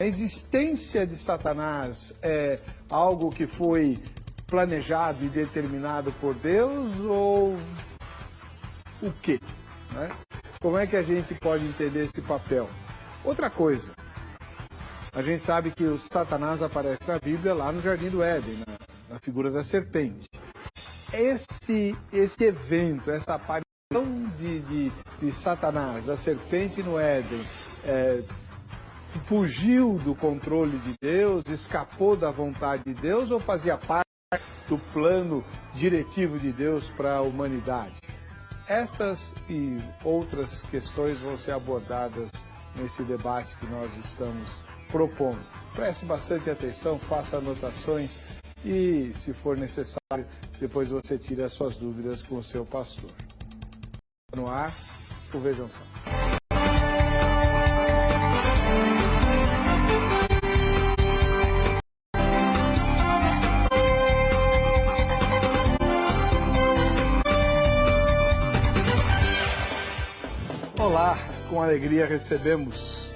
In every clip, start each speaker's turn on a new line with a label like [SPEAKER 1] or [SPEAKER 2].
[SPEAKER 1] A existência de Satanás é algo que foi planejado e determinado por Deus ou o quê? Né? Como é que a gente pode entender esse papel? Outra coisa, a gente sabe que o Satanás aparece na Bíblia lá no Jardim do Éden, na figura da serpente. Esse evento, essa aparição de Satanás, da serpente no Éden, fugiu do controle de Deus, escapou da vontade de Deus ou fazia parte do plano diretivo de Deus para a humanidade? Estas e outras questões vão ser abordadas nesse debate que nós estamos propondo. Preste bastante atenção, faça anotações e, se for necessário, depois você tire as suas dúvidas com o seu pastor. No ar, o Vejam Só. Olá, com alegria recebemos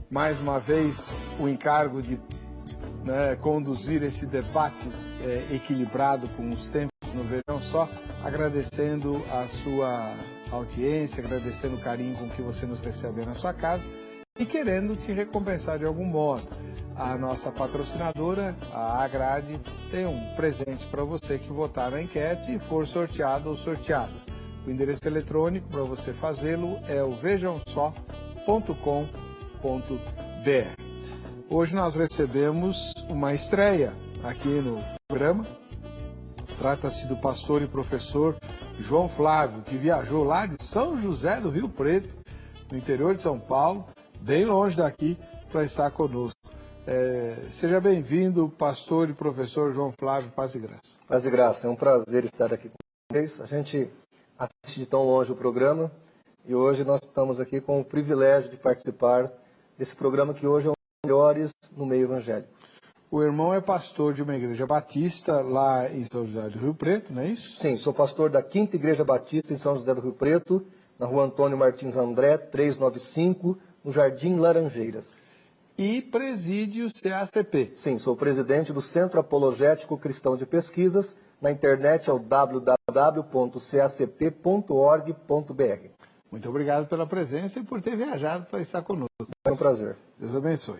[SPEAKER 1] mais uma vez o encargo de conduzir esse debate equilibrado com os tempos no Vejam Só, agradecendo a sua audiência, agradecendo o carinho com que você nos recebe na sua casa e querendo te recompensar de algum modo. A nossa patrocinadora, a Agrade, tem um presente para você que votar na enquete e for sorteado ou sorteada. O endereço eletrônico para você fazê-lo é o vejamsó.com.br. Hoje nós recebemos uma estreia aqui no programa. Trata-se do pastor e professor João Flávio, que viajou lá de São José do Rio Preto, no interior de São Paulo, bem longe daqui, para estar conosco. Seja bem-vindo, pastor e professor João Flávio, paz e graça.
[SPEAKER 2] Paz e graça, é um prazer estar aqui com vocês. A gente assiste de tão longe o programa e hoje nós estamos aqui com o privilégio de participar desse programa que hoje é um dos melhores no meio evangélico.
[SPEAKER 1] O irmão é pastor de uma igreja batista lá em São José do Rio Preto, não é isso?
[SPEAKER 2] Sim, sou pastor da 5ª Igreja Batista em São José do Rio Preto, na rua Antônio Martins André, 395, no Jardim Laranjeiras.
[SPEAKER 1] E preside o CACP.
[SPEAKER 2] Sim, sou presidente do Centro Apologético Cristão de Pesquisas. Na internet é o www.cacp.org.br.
[SPEAKER 1] Muito obrigado pela presença e por ter viajado para estar conosco.
[SPEAKER 2] É um prazer.
[SPEAKER 1] Deus abençoe.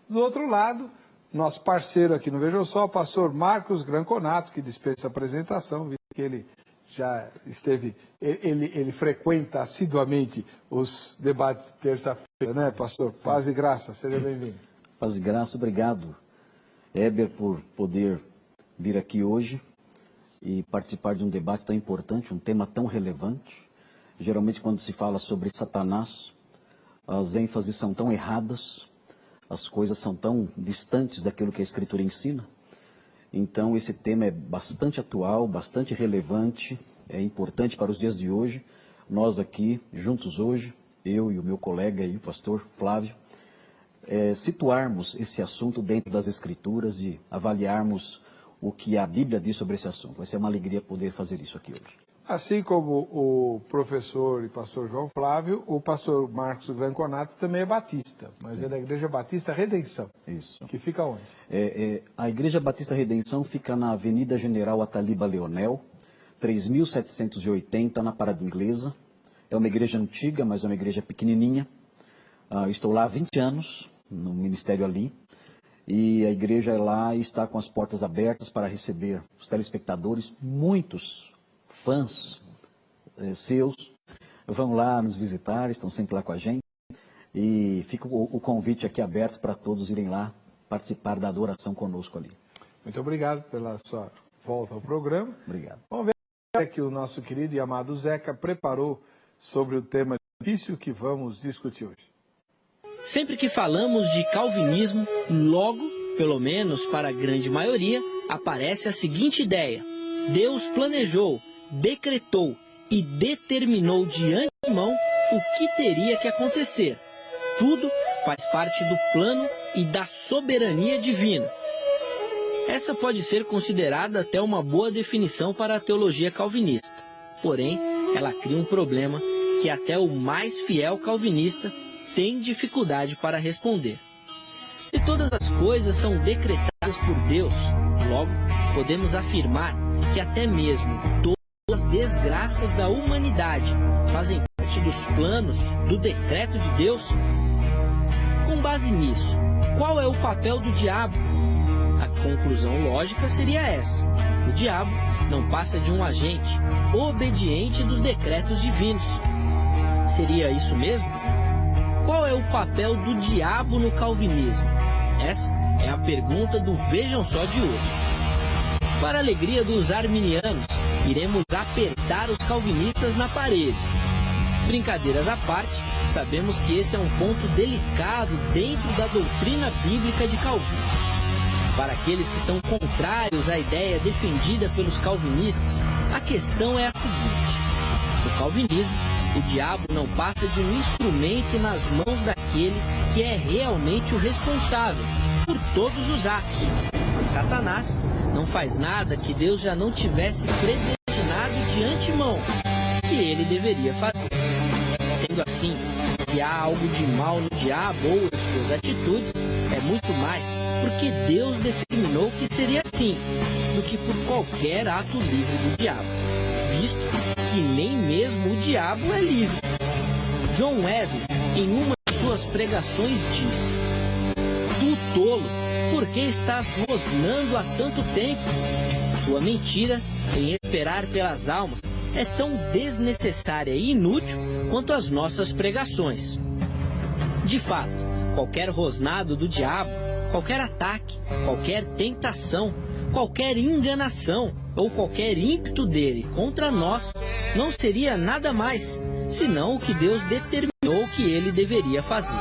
[SPEAKER 1] Do outro lado, nosso parceiro aqui no Vejam Só, o pastor Marcos Granconato, que dispensa apresentação, visto que ele já esteve, ele frequenta assiduamente os debates de terça-feira, né, pastor? Sim. Paz e graça, seja bem-vindo.
[SPEAKER 3] Paz e graça, obrigado, Heber, por poder vir aqui hoje e participar de um debate tão importante, um tema tão relevante. Geralmente, quando se fala sobre Satanás, as ênfases são tão erradas, as coisas são tão distantes daquilo que a Escritura ensina. Então, esse tema é bastante atual, bastante relevante, é importante para os dias de hoje. Nós aqui, juntos hoje, eu e o meu colega aí, o pastor Flávio, situarmos esse assunto dentro das Escrituras e avaliarmos o que a Bíblia diz sobre esse assunto. Vai ser uma alegria poder fazer isso aqui hoje.
[SPEAKER 1] Assim como o professor e pastor João Flávio, o pastor Marcos Granconato também é batista, mas é da Igreja Batista Redenção.
[SPEAKER 3] Isso.
[SPEAKER 1] Que fica onde?
[SPEAKER 3] A Igreja Batista Redenção fica na Avenida General Ataliba Leonel, 3780, na Parada Inglesa. É uma igreja antiga, mas é uma igreja pequenininha. Estou lá há 20 anos, no ministério ali. E a igreja lá está com as portas abertas para receber os telespectadores. Muitos fãs seus vão lá nos visitar, estão sempre lá com a gente. E fica o convite aqui aberto para todos irem lá participar da adoração conosco ali.
[SPEAKER 1] Muito obrigado pela sua volta ao programa.
[SPEAKER 3] Obrigado.
[SPEAKER 1] Vamos ver o que o nosso querido e amado Zeca preparou sobre o tema difícil que vamos discutir hoje.
[SPEAKER 4] Sempre que falamos de calvinismo, logo, pelo menos para a grande maioria, aparece a seguinte ideia: Deus planejou, decretou e determinou de antemão o que teria que acontecer. Tudo faz parte do plano e da soberania divina. Essa pode ser considerada até uma boa definição para a teologia calvinista. Porém, ela cria um problema que até o mais fiel calvinista tem dificuldade para responder. Se todas as coisas são decretadas por Deus, logo podemos afirmar que até mesmo todas as desgraças da humanidade fazem parte dos planos do decreto de Deus? Com base nisso, qual é o papel do diabo? A conclusão lógica seria essa: o diabo não passa de um agente obediente dos decretos divinos. Seria isso mesmo? Qual é o papel do diabo no calvinismo? Essa é a pergunta do Vejam Só de hoje. Para a alegria dos arminianos, iremos apertar os calvinistas na parede. Brincadeiras à parte, sabemos que esse é um ponto delicado dentro da doutrina bíblica de Calvino. Para aqueles que são contrários à ideia defendida pelos calvinistas, a questão é a seguinte: no calvinismo, o diabo não passa de um instrumento nas mãos daquele que é realmente o responsável por todos os atos. Pois Satanás não faz nada que Deus já não tivesse predestinado de antemão que ele deveria fazer. Sendo assim, se há algo de mal no diabo ou em suas atitudes, é muito mais porque Deus determinou que seria assim, do que por qualquer ato livre do diabo, visto que nem mesmo o diabo é livre. John Wesley, em uma de suas pregações, diz: "Tu tolo, por que estás rosnando há tanto tempo? Tua mentira em esperar pelas almas é tão desnecessária e inútil quanto as nossas pregações." De fato, qualquer rosnado do diabo, qualquer ataque, qualquer tentação, qualquer enganação ou qualquer ímpeto dele contra nós não seria nada mais senão o que Deus determinou que ele deveria fazer.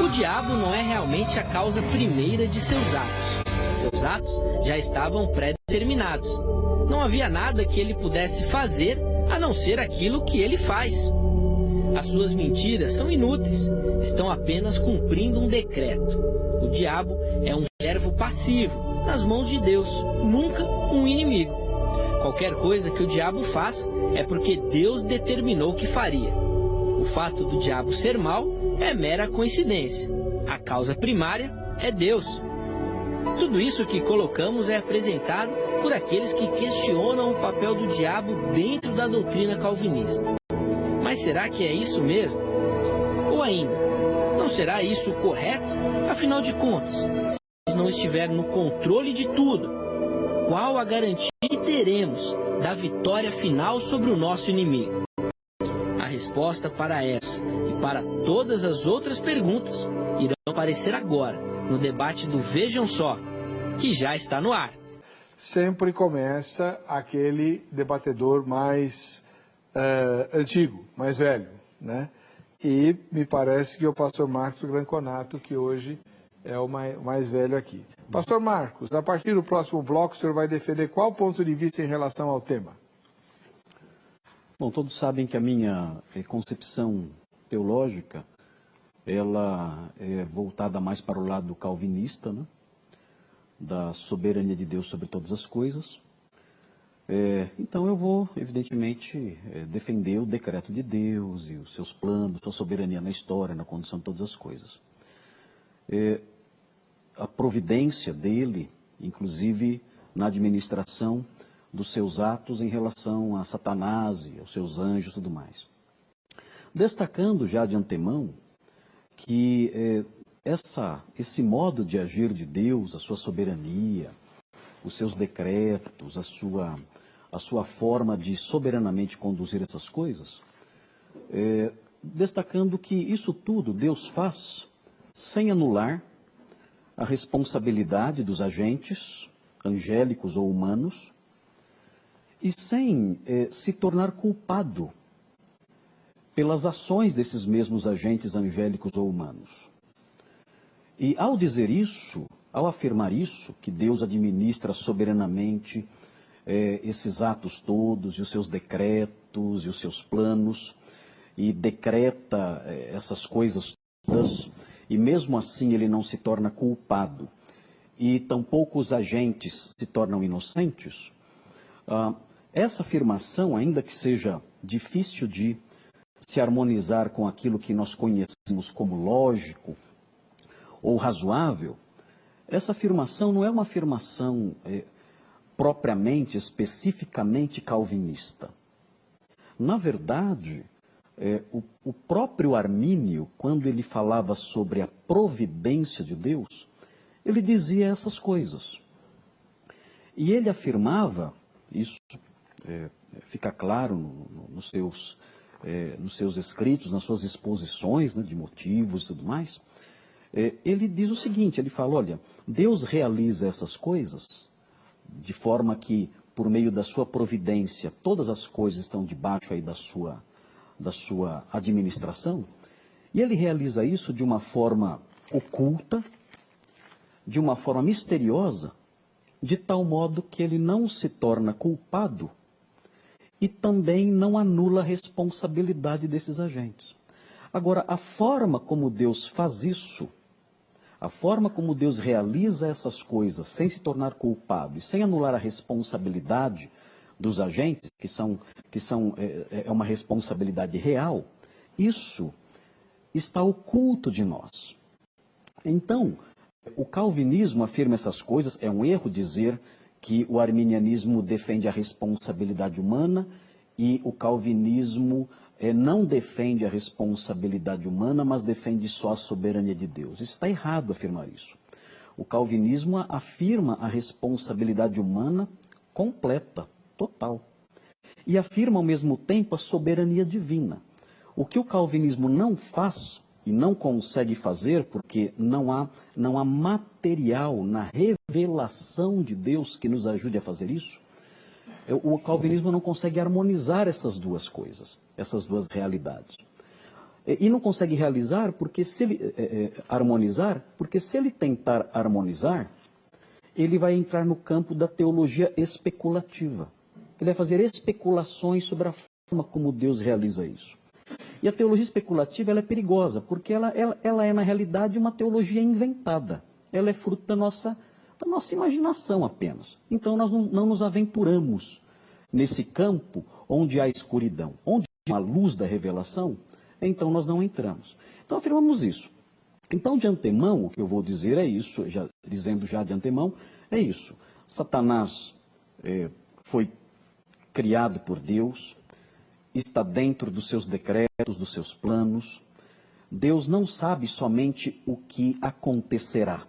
[SPEAKER 4] O diabo não é realmente a causa primeira de seus atos. Seus atos já estavam pré-determinados. Não havia nada que ele pudesse fazer a não ser aquilo que ele faz. As suas mentiras são inúteis, estão apenas cumprindo um decreto. O diabo é um servo passivo nas mãos de Deus, nunca um inimigo. Qualquer coisa que o diabo faz é porque Deus determinou que faria. O fato do diabo ser mau é mera coincidência. A causa primária é Deus. Tudo isso que colocamos é apresentado por aqueles que questionam o papel do diabo dentro da doutrina calvinista. Mas será que é isso mesmo? Ou ainda, não será isso correto? Afinal de contas, se Deus não estiver no controle de tudo, qual a garantia que teremos da vitória final sobre o nosso inimigo? A resposta para essa e para todas as outras perguntas irão aparecer agora no debate do Vejam Só, que já está no ar.
[SPEAKER 1] Sempre começa aquele debatedor mais antigo, mais velho, né? E me parece que é o pastor Marcos Granconato, que hoje é o mais velho aqui. Pastor Marcos, a partir do próximo bloco, o senhor vai defender qual ponto de vista em relação ao tema?
[SPEAKER 3] Bom, todos sabem que a minha concepção teológica, ela é voltada mais para o lado calvinista, né? Da soberania de Deus sobre todas as coisas. Então eu vou, evidentemente, defender o decreto de Deus e os seus planos, sua soberania na história, na condição de todas as coisas. A providência dele, inclusive na administração dos seus atos em relação a Satanás e aos seus anjos e tudo mais. Destacando já de antemão que esse modo de agir de Deus, a sua soberania, os seus decretos, a sua forma de soberanamente conduzir essas coisas, destacando que isso tudo Deus faz sem anular a responsabilidade dos agentes, angélicos ou humanos, e sem se tornar culpado pelas ações desses mesmos agentes angélicos ou humanos. E ao dizer isso, ao afirmar isso, que Deus administra soberanamente esses atos todos, e os seus decretos, e os seus planos, e decreta essas coisas todas, e mesmo assim ele não se torna culpado, e tampouco os agentes se tornam inocentes, essa afirmação, ainda que seja difícil de se harmonizar com aquilo que nós conhecemos como lógico, ou razoável, essa afirmação não é uma afirmação propriamente, especificamente calvinista. Na verdade, o próprio Armínio, quando ele falava sobre a providência de Deus, ele dizia essas coisas. E ele afirmava, isso fica claro nos seus escritos, nas suas exposições, né, de motivos e tudo mais, ele diz o seguinte, ele fala, olha, Deus realiza essas coisas de forma que, por meio da sua providência, todas as coisas estão debaixo aí da sua administração, e ele realiza isso de uma forma oculta, de uma forma misteriosa, de tal modo que ele não se torna culpado e também não anula a responsabilidade desses agentes. Agora, a forma como Deus faz isso, a forma como Deus realiza essas coisas sem se tornar culpado e sem anular a responsabilidade dos agentes, que é uma responsabilidade real, isso está oculto de nós. Então, o calvinismo afirma essas coisas, é um erro dizer que o arminianismo defende a responsabilidade humana e o calvinismo não defende a responsabilidade humana, mas defende só a soberania de Deus. Está errado afirmar isso. O calvinismo afirma a responsabilidade humana completa, total. E afirma ao mesmo tempo a soberania divina. O que o calvinismo não faz e não consegue fazer, porque não há material na revelação de Deus que nos ajude a fazer isso, o calvinismo não consegue harmonizar essas duas coisas, essas duas realidades. E não consegue realizar porque harmonizar, porque se ele tentar harmonizar, ele vai entrar no campo da teologia especulativa. Ele vai fazer especulações sobre a forma como Deus realiza isso. E a teologia especulativa ela é perigosa, porque ela é, na realidade, uma teologia inventada. Ela é fruto da nossa imaginação apenas. Então, nós não nos aventuramos nesse campo onde há escuridão, onde há a luz da revelação, então nós não entramos. Então, afirmamos isso. Então, de antemão, o que eu vou dizer é isso, dizendo já de antemão, é isso. Satanás foi criado por Deus, está dentro dos seus decretos, dos seus planos. Deus não sabe somente o que acontecerá,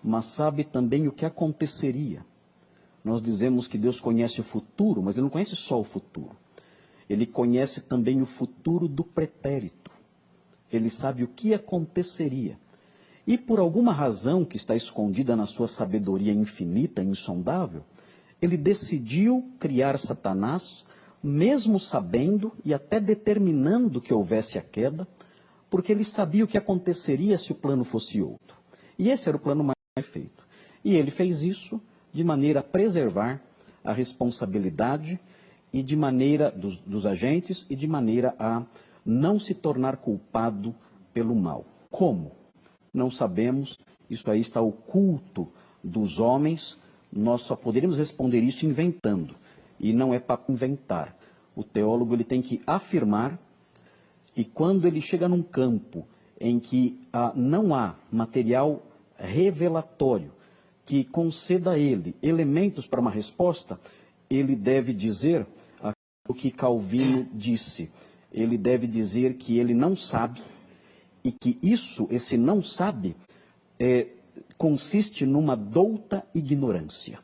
[SPEAKER 3] mas sabe também o que aconteceria. Nós dizemos que Deus conhece o futuro, mas Ele não conhece só o futuro. Ele conhece também o futuro do pretérito. Ele sabe o que aconteceria. E por alguma razão que está escondida na sua sabedoria infinita e insondável, Ele decidiu criar Satanás, mesmo sabendo e até determinando que houvesse a queda, porque Ele sabia o que aconteceria se o plano fosse outro. E esse era o plano mais feito. E Ele fez isso de maneira a preservar a responsabilidade e de maneira dos agentes e de maneira a não se tornar culpado pelo mal. Como? Não sabemos, isso aí está oculto dos homens, nós só poderíamos responder isso inventando. E não é para inventar. O teólogo ele tem que afirmar, e quando ele chega num campo em que não há material revelatório que conceda a ele elementos para uma resposta, ele deve dizer o que Calvino disse. Ele deve dizer que ele não sabe, e que esse não sabe, consiste numa douta ignorância.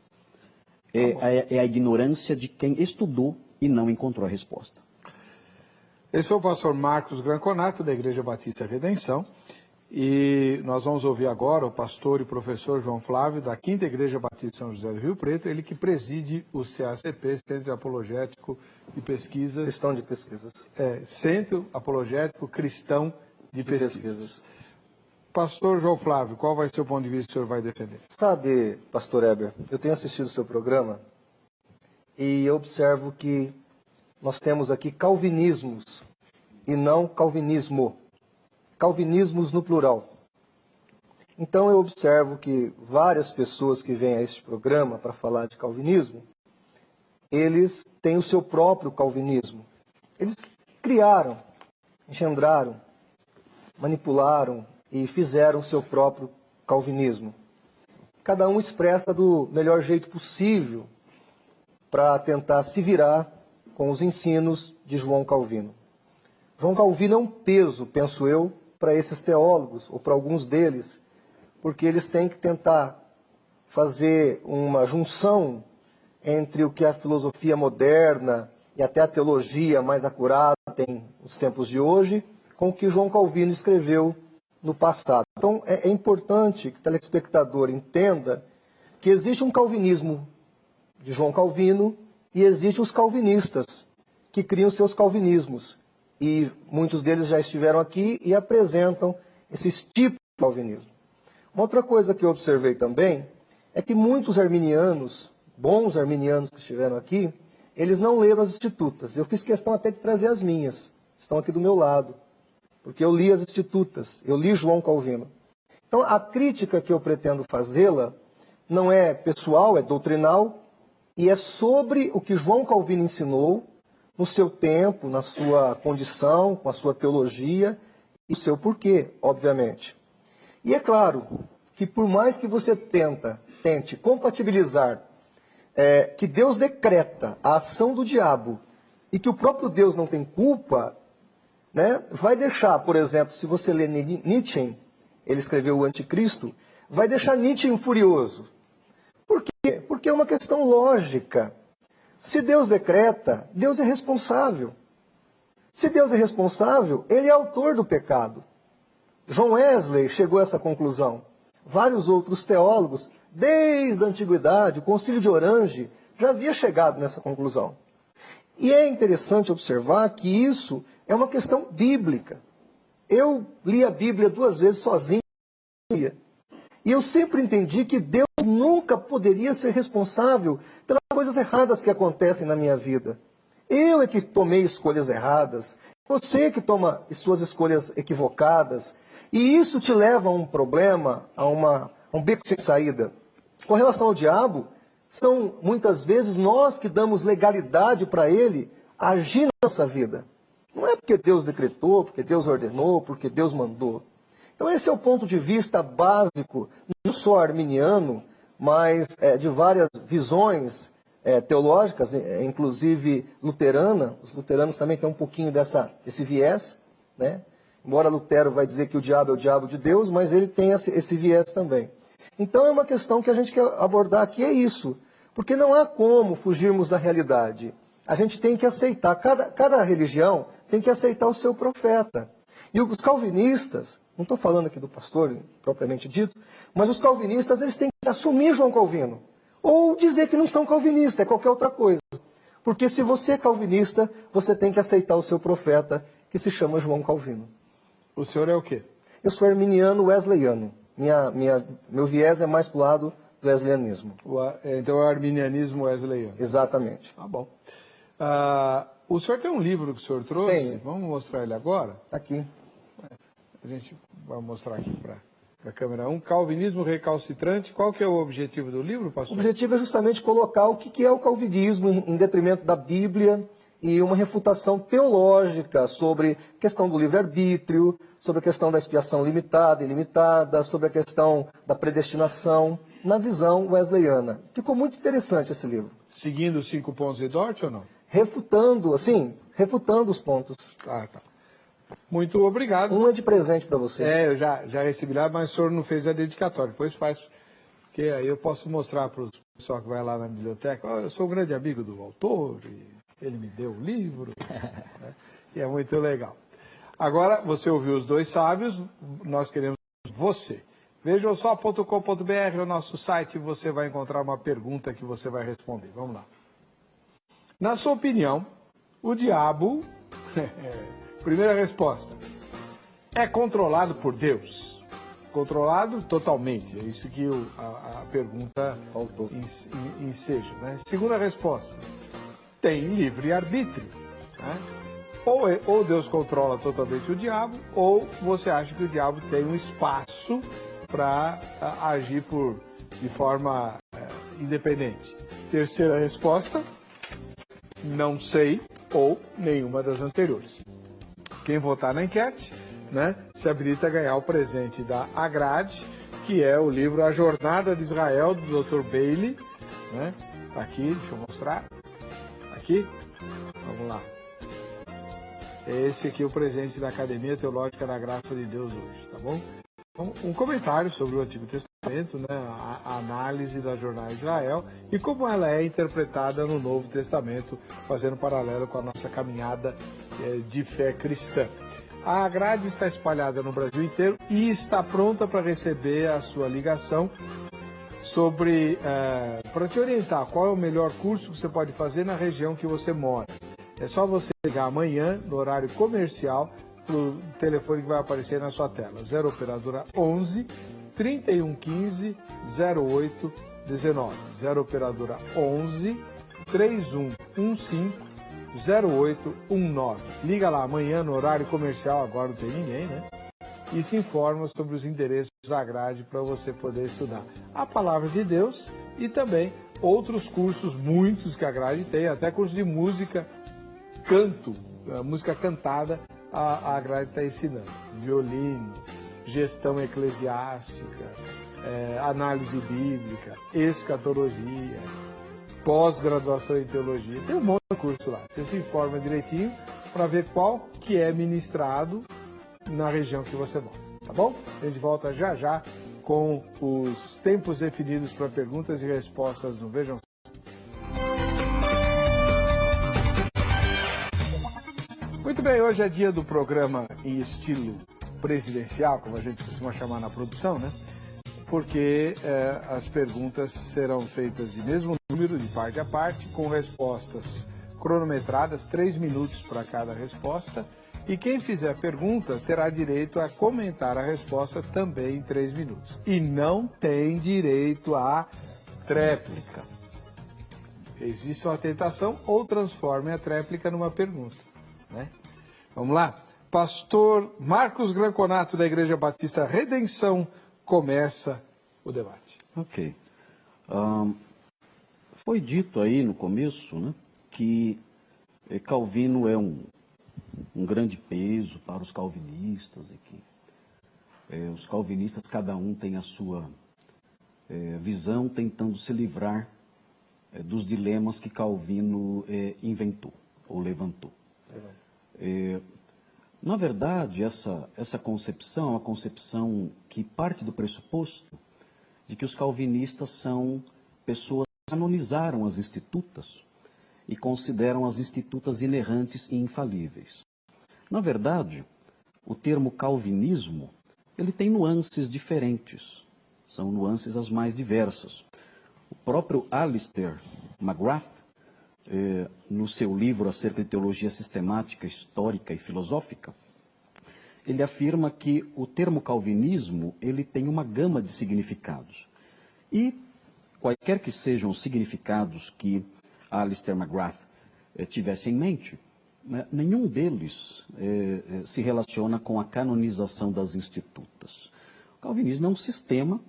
[SPEAKER 3] É a ignorância de quem estudou e não encontrou a resposta.
[SPEAKER 1] Esse é o pastor Marcos Granconato, da Igreja Batista Redenção, e nós vamos ouvir agora o pastor e professor João Flávio, da 5ª Igreja Batista São José do Rio Preto, ele que preside o CACP, Centro Apologético de Pesquisas...
[SPEAKER 2] Cristão de Pesquisas.
[SPEAKER 1] Centro Apologético Cristão de Pesquisas. Pastor João Flávio, qual vai ser o ponto de vista que o senhor vai defender?
[SPEAKER 2] Sabe, pastor Heber, eu tenho assistido o seu programa e eu observo que nós temos aqui calvinismos e não calvinismo. Calvinismos no plural. Então eu observo que várias pessoas que vêm a este programa para falar de calvinismo, eles têm o seu próprio calvinismo. Eles criaram, engendraram, manipularam e fizeram seu próprio calvinismo. Cada um expressa do melhor jeito possível para tentar se virar com os ensinos de João Calvino. João Calvino é um peso, penso eu, para esses teólogos, ou para alguns deles, porque eles têm que tentar fazer uma junção entre o que a filosofia moderna e até a teologia mais acurada tem nos tempos de hoje, com o que João Calvino escreveu no passado. Então é importante que o telespectador entenda que existe um calvinismo de João Calvino e existem os calvinistas que criam seus calvinismos. E muitos deles já estiveram aqui e apresentam esses tipos de calvinismo. Uma outra coisa que eu observei também é que muitos arminianos, bons arminianos que estiveram aqui, eles não leram as Institutas. Eu fiz questão até de trazer as minhas, estão aqui do meu lado, porque eu li as Institutas, eu li João Calvino. Então a crítica que eu pretendo fazê-la não é pessoal, é doutrinal, e é sobre o que João Calvino ensinou no seu tempo, na sua condição, com a sua teologia e o seu porquê, obviamente. E é claro que por mais que você tente compatibilizar que Deus decreta a ação do diabo e que o próprio Deus não tem culpa, né, vai deixar, por exemplo, se você ler Nietzsche, ele escreveu o Anticristo, vai deixar Nietzsche furioso. Por quê? Porque é uma questão lógica. Se Deus decreta, Deus é responsável. Se Deus é responsável, ele é autor do pecado. John Wesley chegou a essa conclusão. Vários outros teólogos, desde a antiguidade, o Concílio de Orange, já havia chegado nessa conclusão. E é interessante observar que isso é uma questão bíblica. Eu li a Bíblia 2 vezes sozinho. E eu sempre entendi que Deus nunca poderia ser responsável pelas coisas erradas que acontecem na minha vida. Eu é que tomei escolhas erradas, você que toma suas escolhas equivocadas, e isso te leva a um problema, a um beco sem saída. Com relação ao diabo, são muitas vezes nós que damos legalidade para ele agir na nossa vida. Não é porque Deus decretou, porque Deus ordenou, porque Deus mandou. Então esse é o ponto de vista básico, não só arminiano, mas de várias visões teológicas, inclusive luterana. Os luteranos também têm um pouquinho desse viés, né? Embora Lutero vai dizer que o diabo é o diabo de Deus, mas ele tem esse viés também. Então é uma questão que a gente quer abordar aqui, é isso. Porque não há como fugirmos da realidade. A gente tem que aceitar, cada religião tem que aceitar o seu profeta. E os calvinistas, não estou falando aqui do pastor propriamente dito, mas os calvinistas eles têm que assumir João Calvino. Ou dizer que não são calvinistas, é qualquer outra coisa. Porque se você é calvinista, você tem que aceitar o seu profeta, que se chama João Calvino.
[SPEAKER 1] O senhor é o quê?
[SPEAKER 2] Eu sou arminiano wesleyano. Meu viés é mais para o lado do wesleyanismo.
[SPEAKER 1] Então é o arminianismo wesleyano.
[SPEAKER 2] Exatamente.
[SPEAKER 1] Tá bom. O senhor tem um livro que o senhor trouxe?
[SPEAKER 2] Tenho.
[SPEAKER 1] Vamos mostrar ele agora?
[SPEAKER 2] Aqui.
[SPEAKER 1] A gente vai mostrar aqui para a câmera 1. Calvinismo recalcitrante. Qual que é o objetivo do livro, pastor?
[SPEAKER 2] O objetivo é justamente colocar o que é o calvinismo em detrimento da Bíblia e uma refutação teológica sobre a questão do livre-arbítrio, sobre a questão da expiação limitada e ilimitada, sobre a questão da predestinação, na visão wesleyana. Ficou muito interessante esse livro.
[SPEAKER 1] Seguindo os 5 pontos de Dort ou não?
[SPEAKER 2] Refutando os pontos.
[SPEAKER 1] Ah, tá. Muito obrigado.
[SPEAKER 2] Um é de presente para você.
[SPEAKER 1] Eu já recebi lá, mas o senhor não fez a dedicatória. Depois faz, porque aí eu posso mostrar para o pessoal que vai lá na biblioteca. Eu sou um grande amigo do autor, e ele me deu o livro. Né? E é muito legal. Agora, você ouviu os dois sábios, nós queremos você. Vejam-só.com.br é o nosso site, você vai encontrar uma pergunta que você vai responder. Vamos lá. Na sua opinião, o diabo, primeira resposta, é controlado por Deus? Controlado totalmente, é isso que a pergunta enseja. Né? Segunda resposta, tem livre-arbítrio. Né? Ou Deus controla totalmente o diabo, ou você acha que o diabo tem um espaço para agir de forma independente. Terceira resposta, não sei, ou nenhuma das anteriores. Quem votar na enquete né, se habilita a ganhar o presente da Agrade, que é o livro A Jornada de Israel, do Dr. Bailey, né? Tá aqui, deixa eu mostrar. Aqui, vamos lá. Esse aqui é o presente da Academia Teológica da Graça de Deus hoje, tá bom? Um comentário sobre o Antigo Testamento, né, a análise da Jornada de Israel e como ela é interpretada no Novo Testamento, fazendo paralelo com a nossa caminhada de fé cristã. A grade está espalhada no Brasil inteiro e está pronta para receber a sua ligação sobre, para te orientar qual é o melhor curso que você pode fazer na região que você mora. É só você ligar amanhã, no horário comercial, para o telefone que vai aparecer na sua tela. 0 operadora 11 3115 0819. 0 operadora 11 3115 0819. Liga lá amanhã no horário comercial, agora não tem ninguém, né? E se informa sobre os endereços da grade para você poder estudar a Palavra de Deus e também outros cursos, muitos que a grade tem, até curso de música, canto, música cantada, a grade está ensinando. Violino, gestão eclesiástica, análise bíblica, escatologia, pós-graduação em teologia. Tem um monte de curso lá. Você se informa direitinho para ver qual que é ministrado na região que você mora, tá bom? A gente volta já já com os tempos definidos para perguntas e respostas no Vejam. Muito bem, hoje é dia do programa em estilo presidencial, como a gente costuma chamar na produção, né? Porque as perguntas serão feitas de mesmo número, de parte a parte, com respostas cronometradas, 3 minutos para cada resposta. E quem fizer a pergunta terá direito a comentar a resposta também em 3 minutos. E não tem direito à tréplica. Existe uma tentação, ou transforme a tréplica numa pergunta, né? Vamos lá? Pastor Marcos Granconato, da Igreja Batista Redenção, começa o debate.
[SPEAKER 3] Ok. Foi dito aí no começo, né, que Calvino é um grande peso para os calvinistas e que os calvinistas, cada um tem a sua visão, tentando se livrar dos dilemas que Calvino inventou ou levantou. Na verdade, essa concepção é uma concepção que parte do pressuposto de que os calvinistas são pessoas que canonizaram as institutas e consideram as institutas inerrantes e infalíveis. Na verdade, o termo calvinismo, ele tem nuances diferentes, são nuances as mais diversas. O próprio Alistair McGrath, no seu livro acerca de teologia sistemática, histórica e filosófica, ele afirma que o termo calvinismo, ele tem uma gama de significados. E quaisquer que sejam os significados que Alistair McGrath tivesse em mente, nenhum deles se relaciona com a canonização das institutas. O calvinismo é um sistema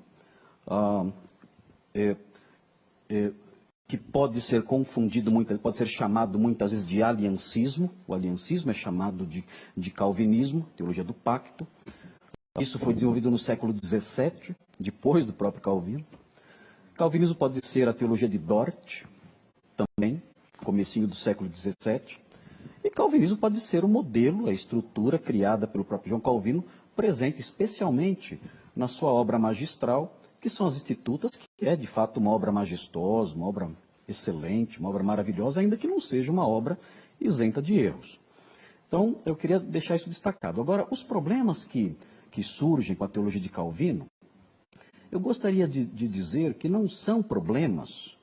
[SPEAKER 3] que pode ser confundido, pode ser chamado muitas vezes de aliancismo. O aliancismo é chamado de calvinismo, teologia do pacto. Isso foi desenvolvido no século XVII, depois do próprio Calvino. Calvinismo pode ser a teologia de Dort, também, comecinho do século XVII. E calvinismo pode ser o modelo, a estrutura criada pelo próprio João Calvino, presente especialmente na sua obra magistral, que são as Institutas, que é de fato uma obra majestosa, uma obra excelente, uma obra maravilhosa, ainda que não seja uma obra isenta de erros. Então, eu queria deixar isso destacado. Agora, os problemas que surgem com a teologia de Calvino, eu gostaria de dizer que não são problemas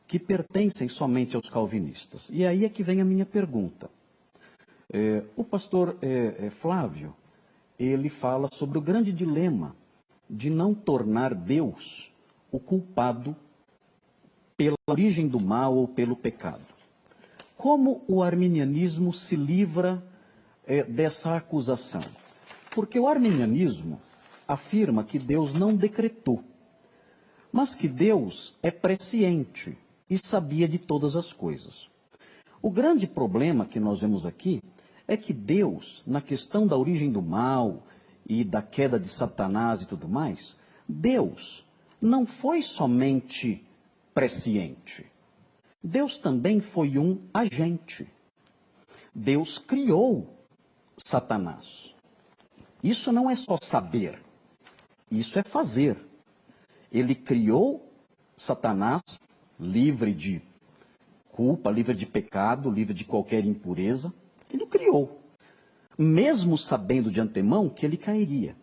[SPEAKER 3] que pertencem somente aos calvinistas. E aí é que vem a minha pergunta. O pastor Flávio, ele fala sobre o grande dilema de não tornar Deus o culpado pela origem do mal ou pelo pecado. Como o arminianismo se livra dessa acusação? Porque o arminianismo afirma que Deus não decretou, mas que Deus é presciente e sabia de todas as coisas. O grande problema que nós vemos aqui é que Deus, na questão da origem do mal e da queda de Satanás e tudo mais, Deus não foi somente presciente. Deus também foi um agente. Deus criou Satanás. Isso não é só saber, isso é fazer. Ele criou Satanás livre de culpa, livre de pecado, livre de qualquer impureza. Ele o criou, mesmo sabendo de antemão que ele cairia.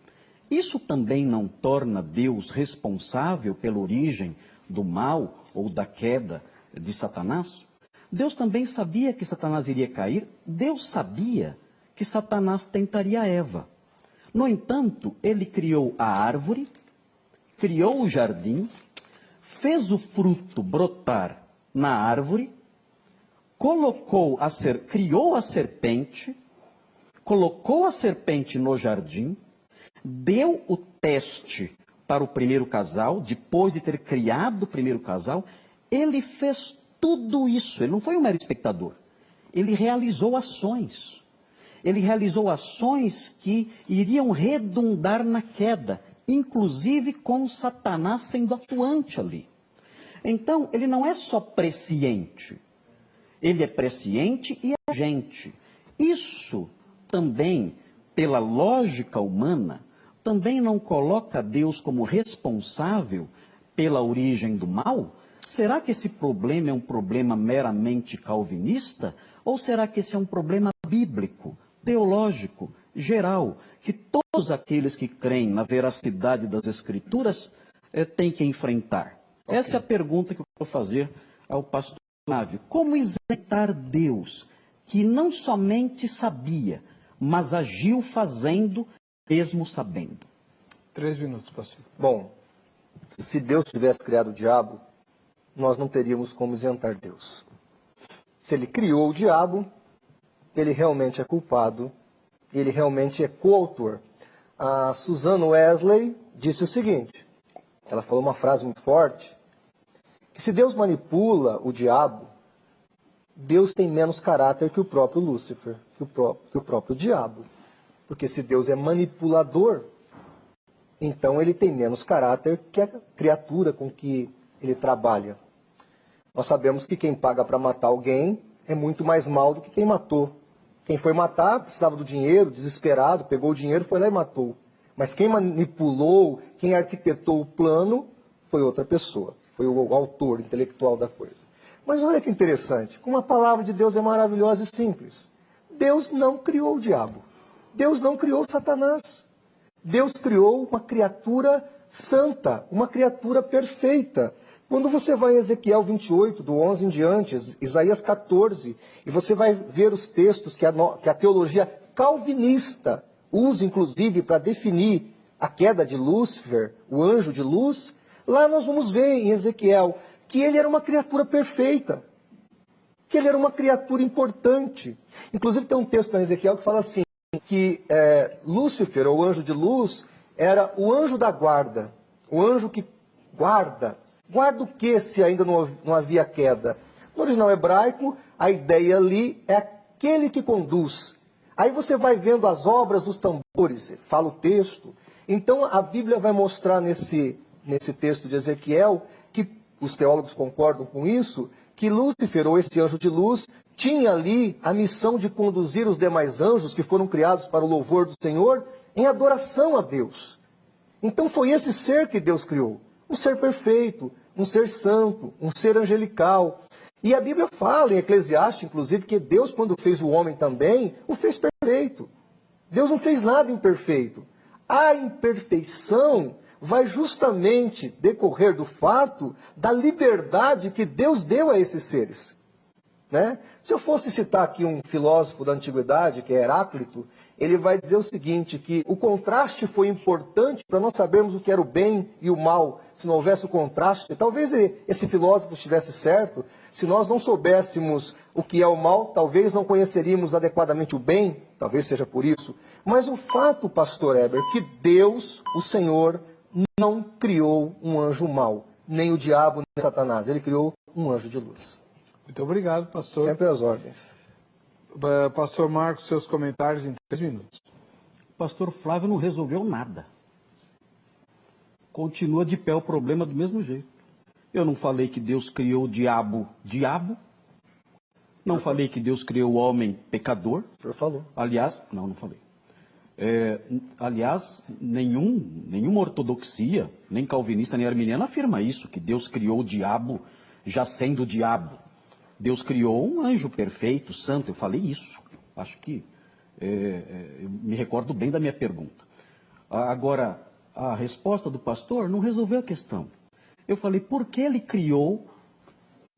[SPEAKER 3] Isso também não torna Deus responsável pela origem do mal ou da queda de Satanás? Deus também sabia que Satanás iria cair. Deus sabia que Satanás tentaria Eva. No entanto, ele criou a árvore, criou o jardim, fez o fruto brotar na árvore, criou a serpente, colocou a serpente no jardim, deu o teste para o primeiro casal, depois de ter criado o primeiro casal. Ele fez tudo isso, ele não foi um mero espectador, ele realizou ações. Ele realizou ações que iriam redundar na queda, inclusive com Satanás sendo atuante ali. Então, ele não é só presciente, ele é presciente e agente. Isso também, pela lógica humana, também não coloca Deus como responsável pela origem do mal? Será que esse problema é um problema meramente calvinista? Ou será que esse é um problema bíblico, teológico, geral, que todos aqueles que creem na veracidade das Escrituras têm que enfrentar? Okay. Essa é a pergunta que eu vou fazer ao pastor Flávio. Como isentar Deus, que não somente sabia, mas agiu fazendo, mesmo sabendo?
[SPEAKER 1] 3 minutos, pastor.
[SPEAKER 2] Bom, se Deus tivesse criado o diabo, nós não teríamos como isentar Deus. Se ele criou o diabo, ele realmente é culpado, ele realmente é coautor. A Susan Wesley disse o seguinte, ela falou uma frase muito forte, que se Deus manipula o diabo, Deus tem menos caráter que o próprio Lúcifer, que o próprio diabo. Porque se Deus é manipulador, então ele tem menos caráter que a criatura com que ele trabalha. Nós sabemos que quem paga para matar alguém é muito mais mal do que quem matou. Quem foi matar precisava do dinheiro, desesperado, pegou o dinheiro, foi lá e matou. Mas quem manipulou, quem arquitetou o plano, foi outra pessoa. Foi o autor intelectual da coisa. Mas olha que interessante, como a palavra de Deus é maravilhosa e simples. Deus não criou o diabo. Deus não criou Satanás. Deus criou uma criatura santa, uma criatura perfeita. Quando você vai em Ezequiel 28, do 11 em diante, Isaías 14, e você vai ver os textos que a teologia calvinista usa, inclusive, para definir a queda de Lúcifer, o anjo de luz, lá nós vamos ver em Ezequiel que ele era uma criatura perfeita, que ele era uma criatura importante. Inclusive tem um texto em Ezequiel que fala assim, que Lúcifer, ou anjo de luz, era o anjo da guarda, o anjo que guarda. Guarda o que se ainda não havia queda? No original hebraico, a ideia ali é aquele que conduz. Aí você vai vendo as obras dos tambores, fala o texto. Então a Bíblia vai mostrar nesse texto de Ezequiel, que os teólogos concordam com isso, que Lúcifer, ou esse anjo de luz, tinha ali a missão de conduzir os demais anjos que foram criados para o louvor do Senhor em adoração a Deus. Então foi esse ser que Deus criou, um ser perfeito, um ser santo, um ser angelical. E a Bíblia fala, em Eclesiastes, inclusive, que Deus, quando fez o homem também, o fez perfeito. Deus não fez nada imperfeito. A imperfeição vai justamente decorrer do fato da liberdade que Deus deu a esses seres. Né? Se eu fosse citar aqui um filósofo da antiguidade, que é Heráclito, ele vai dizer o seguinte, que o contraste foi importante para nós sabermos o que era o bem e o mal. Se não houvesse o contraste, talvez esse filósofo estivesse certo. Se nós não soubéssemos o que é o mal, talvez não conheceríamos adequadamente o bem, talvez seja por isso. Mas o fato, pastor Heber, que Deus, o Senhor, não criou um anjo mau, nem o diabo, nem Satanás. Ele criou um anjo de luz.
[SPEAKER 1] Muito obrigado, pastor.
[SPEAKER 2] Sempre às ordens.
[SPEAKER 1] Pastor Marcos, seus comentários em 3 minutos.
[SPEAKER 3] O pastor Flávio não resolveu nada. Continua de pé o problema do mesmo jeito. Eu não falei que Deus criou o diabo. Não falei que Deus criou o homem pecador.
[SPEAKER 2] O senhor falou.
[SPEAKER 3] Aliás, não falei. Aliás, nenhuma ortodoxia, nem calvinista, nem arminiana afirma isso, que Deus criou o diabo já sendo o diabo. Deus criou um anjo perfeito, santo. Eu falei isso. Acho que eu me recordo bem da minha pergunta. Agora, a resposta do pastor não resolveu a questão. Eu falei, por que ele criou,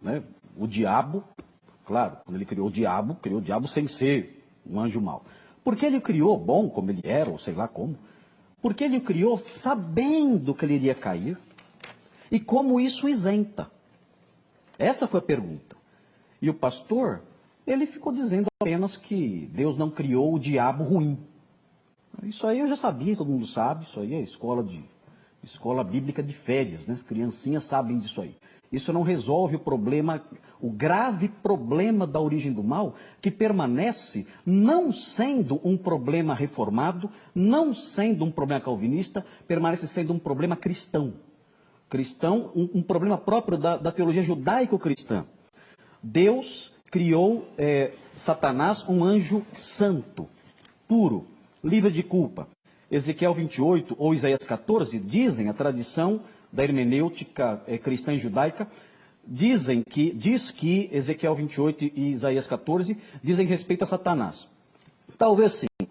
[SPEAKER 3] né, o diabo? Claro, quando ele criou o diabo sem ser um anjo mau. Por que ele criou bom, como ele era, ou sei lá como? Porque ele o criou sabendo que ele iria cair. E como isso isenta? Essa foi a pergunta. E o pastor, ele ficou dizendo apenas que Deus não criou o diabo ruim. Isso aí eu já sabia, todo mundo sabe, isso aí é escola bíblica de férias, né? As criancinhas sabem disso aí. Isso não resolve o problema, o grave problema da origem do mal, que permanece não sendo um problema reformado, não sendo um problema calvinista, permanece sendo um problema cristão. Um problema próprio da teologia judaico-cristã. Deus criou Satanás, um anjo santo, puro, livre de culpa. Ezequiel 28 ou Isaías 14 dizem, a tradição da hermenêutica cristã e judaica, diz que Ezequiel 28 e Isaías 14 dizem respeito a Satanás. Talvez sim,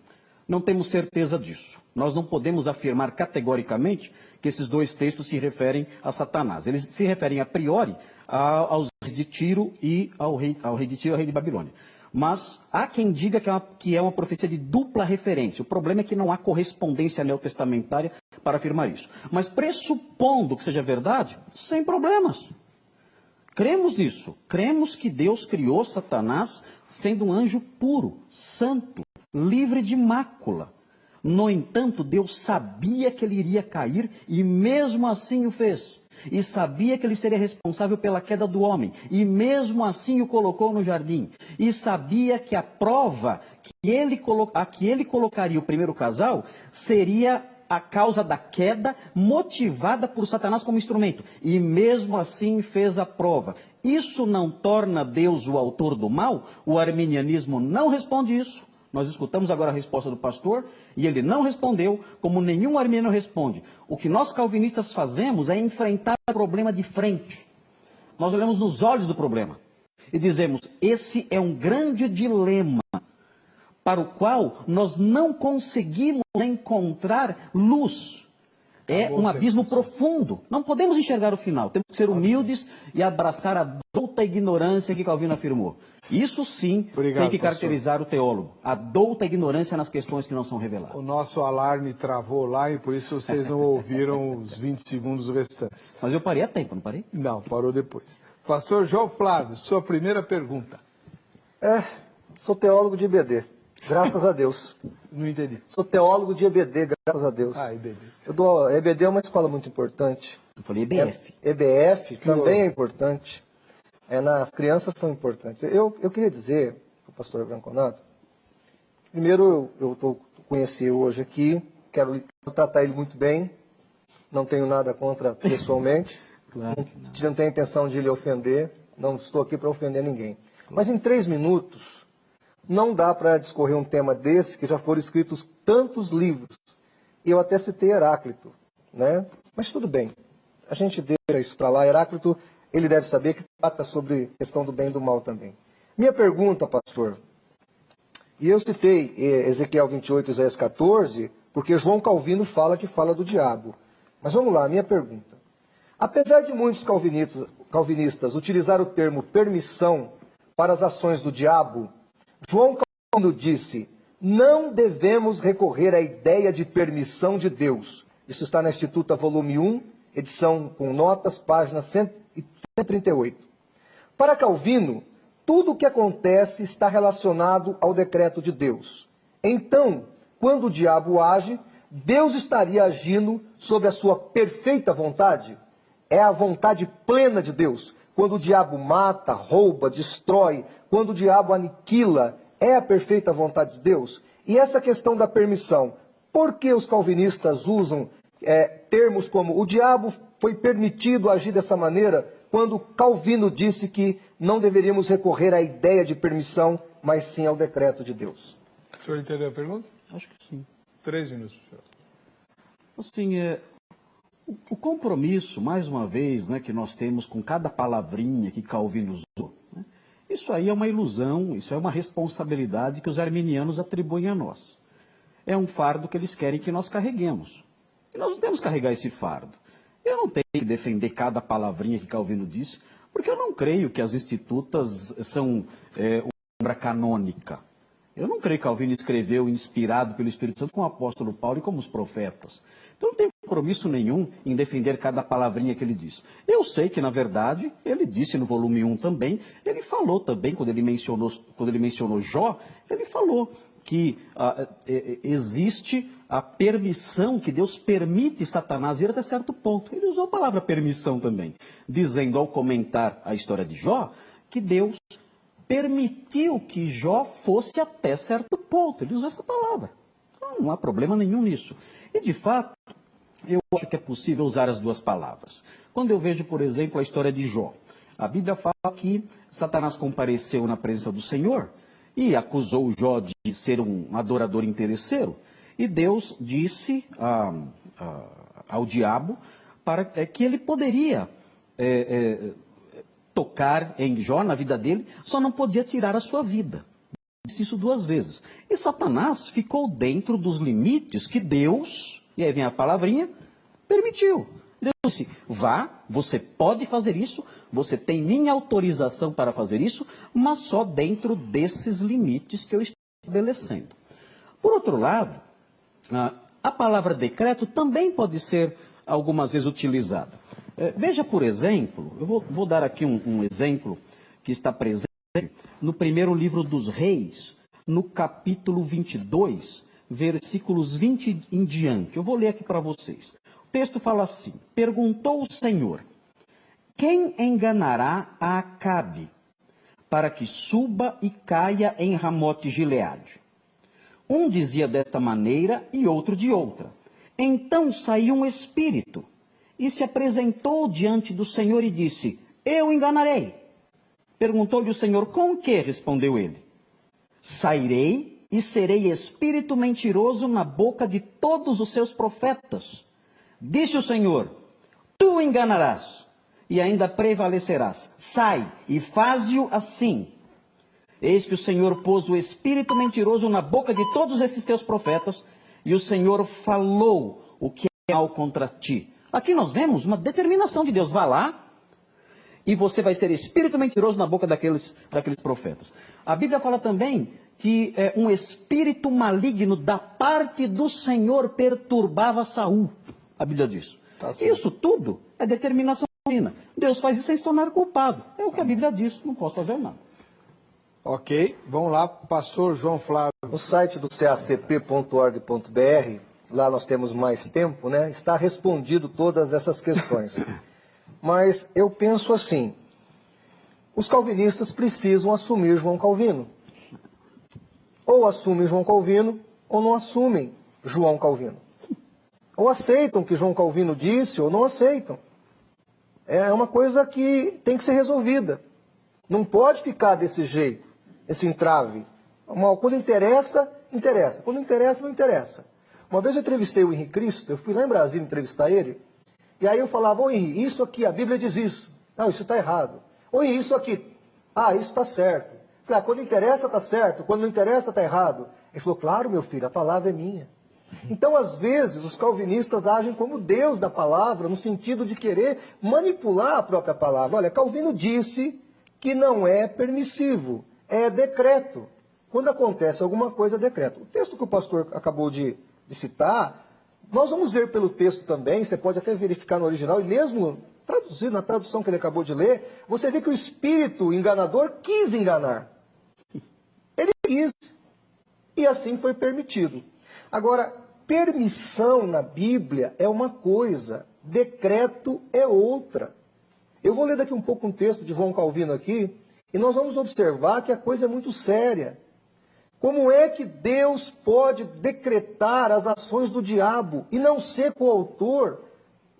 [SPEAKER 3] não temos certeza disso. Nós não podemos afirmar categoricamente que esses dois textos se referem a Satanás. Eles se referem a priori aos reis de Tiro e ao rei de Tiro e ao rei de Babilônia. Mas há quem diga que é uma profecia de dupla referência. O problema é que não há correspondência neotestamentária para afirmar isso. Mas pressupondo que seja verdade, sem problemas. Cremos nisso. Cremos que Deus criou Satanás sendo um anjo puro, santo, livre de mácula. No entanto, Deus sabia que ele iria cair e mesmo assim o fez. E sabia que ele seria responsável pela queda do homem, e mesmo assim o colocou no jardim. E sabia que a prova a que ele colocaria o primeiro casal seria a causa da queda, motivada por Satanás como instrumento. E mesmo assim fez a prova. Isso não torna Deus o autor do mal? O arminianismo não responde isso. Nós escutamos agora a resposta do pastor e ele não respondeu, como nenhum arminiano responde. O que nós calvinistas fazemos é enfrentar o problema de frente. Nós olhamos nos olhos do problema e dizemos, esse é um grande dilema para o qual nós não conseguimos encontrar luz. É um abismo profundo. Não podemos enxergar o final. Temos que ser humildes e abraçar a douta ignorância que Calvino afirmou. Isso sim tem que caracterizar o teólogo. A douta ignorância nas questões que não são reveladas.
[SPEAKER 1] O nosso alarme travou lá e por isso vocês não ouviram os 20 segundos restantes.
[SPEAKER 3] Mas eu parei a tempo, não parei?
[SPEAKER 1] Não, parou depois. Pastor João Flávio, sua primeira pergunta.
[SPEAKER 2] Sou teólogo de EBD, graças a Deus.
[SPEAKER 1] Não entendi.
[SPEAKER 2] Sou teólogo de EBD, graças a Deus.
[SPEAKER 1] EBD.
[SPEAKER 2] EBD é uma escola muito importante.
[SPEAKER 3] Eu falei EBF.
[SPEAKER 2] EBF também é importante. As crianças são importantes. Eu queria dizer para o pastor Branconato, primeiro eu conheci hoje aqui, quero tratar ele muito bem, não tenho nada contra pessoalmente,
[SPEAKER 3] Claro
[SPEAKER 2] não tenho intenção de lhe ofender, não estou aqui para ofender ninguém. Mas em 3 minutos, não dá para discorrer um tema desse, que já foram escritos tantos livros. E eu até citei Heráclito, né? Mas tudo bem, a gente deixa isso para lá. Heráclito, ele deve saber que trata sobre a questão do bem e do mal também. Minha pergunta, pastor, e eu citei Ezequiel 28, Isaías 14, porque João Calvino fala do diabo. Mas vamos lá, minha pergunta. Apesar de muitos calvinistas utilizar o termo permissão para as ações do diabo, João Calvino disse, não devemos recorrer à ideia de permissão de Deus. Isso está na Instituta, volume 1, edição com notas, página 138. Para Calvino, tudo o que acontece está relacionado ao decreto de Deus. Então, quando o diabo age, Deus estaria agindo sob a sua perfeita vontade? É a vontade plena de Deus. Quando o diabo mata, rouba, destrói, quando o diabo aniquila, é a perfeita vontade de Deus? E essa questão da permissão, por que os calvinistas usam termos como o diabo foi permitido agir dessa maneira, quando Calvino disse que não deveríamos recorrer à ideia de permissão, mas sim ao decreto de Deus?
[SPEAKER 1] O senhor entendeu a pergunta?
[SPEAKER 3] Acho que sim.
[SPEAKER 1] 3 minutos, senhor.
[SPEAKER 3] Assim, o compromisso, mais uma vez, né, que nós temos com cada palavrinha que Calvino usou, né, isso aí é uma ilusão, isso é uma responsabilidade que os arminianos atribuem a nós. É um fardo que eles querem que nós carreguemos. E nós não temos que carregar esse fardo. Eu não tenho que defender cada palavrinha que Calvino disse, porque eu não creio que as institutas são obra canônica. Eu não creio que Calvino escreveu inspirado pelo Espírito Santo como o apóstolo Paulo e como os profetas. Então não tenho compromisso nenhum em defender cada palavrinha que ele diz. Eu sei que, na verdade, ele disse no volume 1 também, ele falou também, quando ele mencionou Jó, ele falou que existe a permissão, que Deus permite Satanás ir até certo ponto. Ele usou a palavra permissão também, dizendo ao comentar a história de Jó, que Deus permitiu que Jó fosse até certo ponto. Ele usou essa palavra. Então, não há problema nenhum nisso. E, de fato, eu acho que é possível usar as duas palavras. Quando eu vejo, por exemplo, a história de Jó, a Bíblia fala que Satanás compareceu na presença do Senhor e acusou Jó de ser um adorador interesseiro. E Deus disse ao diabo que ele poderia tocar em Jó, na vida dele, só não podia tirar a sua vida. Disse isso 2 vezes. E Satanás ficou dentro dos limites que Deus, e aí vem a palavrinha, permitiu. Deus disse, vá, você pode fazer isso, você tem minha autorização para fazer isso, mas só dentro desses limites que eu estou estabelecendo. Por outro lado, a palavra decreto também pode ser algumas vezes utilizada. Veja, por exemplo, eu vou dar aqui um exemplo que está presente no primeiro livro dos Reis, no capítulo 22, versículos 20 em diante. Eu vou ler aqui para vocês. O texto fala assim, perguntou o Senhor, quem enganará a Acabe, para que suba e caia em Ramote Gileade? Um dizia desta maneira e outro de outra. Então saiu um espírito e se apresentou diante do Senhor e disse, eu enganarei. Perguntou-lhe o Senhor, com que? Respondeu ele. Sairei e serei espírito mentiroso na boca de todos os seus profetas. Disse o Senhor, tu enganarás e ainda prevalecerás. Sai e faze-o assim. Eis que o Senhor pôs o espírito mentiroso na boca de todos esses teus profetas, e o Senhor falou o que é mal contra ti. Aqui nós vemos uma determinação de Deus. Vá lá, e você vai ser espírito mentiroso na boca daqueles profetas. A Bíblia fala também que um espírito maligno da parte do Senhor perturbava Saul. A Bíblia diz. Isso tudo é determinação divina. Deus faz isso sem se tornar culpado. É o que a Bíblia diz, não posso fazer nada.
[SPEAKER 1] Ok, vamos lá, pastor João Flávio.
[SPEAKER 2] No site do cacp.org.br, lá nós temos mais tempo, né? Está respondido todas essas questões. Mas eu penso assim, os calvinistas precisam assumir João Calvino. Ou assumem João Calvino, ou não assumem João Calvino. Ou aceitam o que João Calvino disse, ou não aceitam. É uma coisa que tem que ser resolvida. Não pode ficar desse jeito, esse entrave. Quando interessa, interessa. Quando não interessa, não interessa. Uma vez eu entrevistei o Henrique Cristo, eu fui lá em Brasília entrevistar ele, e aí eu falava, ô Henrique, isso aqui, a Bíblia diz isso. Não, isso está errado. Ô Henrique, isso aqui. Ah, isso está certo. Eu falei, quando interessa, está certo. Quando não interessa, está errado. Ele falou, claro, meu filho, a palavra é minha. Então, às vezes, os calvinistas agem como Deus da palavra, no sentido de querer manipular a própria palavra. Olha, Calvino disse que não é permissivo, é decreto. Quando acontece alguma coisa, é decreto. O texto que o pastor acabou de citar, nós vamos ver pelo texto também, você pode até verificar no original, e mesmo traduzido na tradução que ele acabou de ler, você vê que o espírito enganador quis enganar. Ele quis. E assim foi permitido. Agora, permissão na Bíblia é uma coisa, decreto é outra. Eu vou ler daqui um pouco um texto de João Calvino aqui, e nós vamos observar que a coisa é muito séria. Como é que Deus pode decretar as ações do diabo e não ser coautor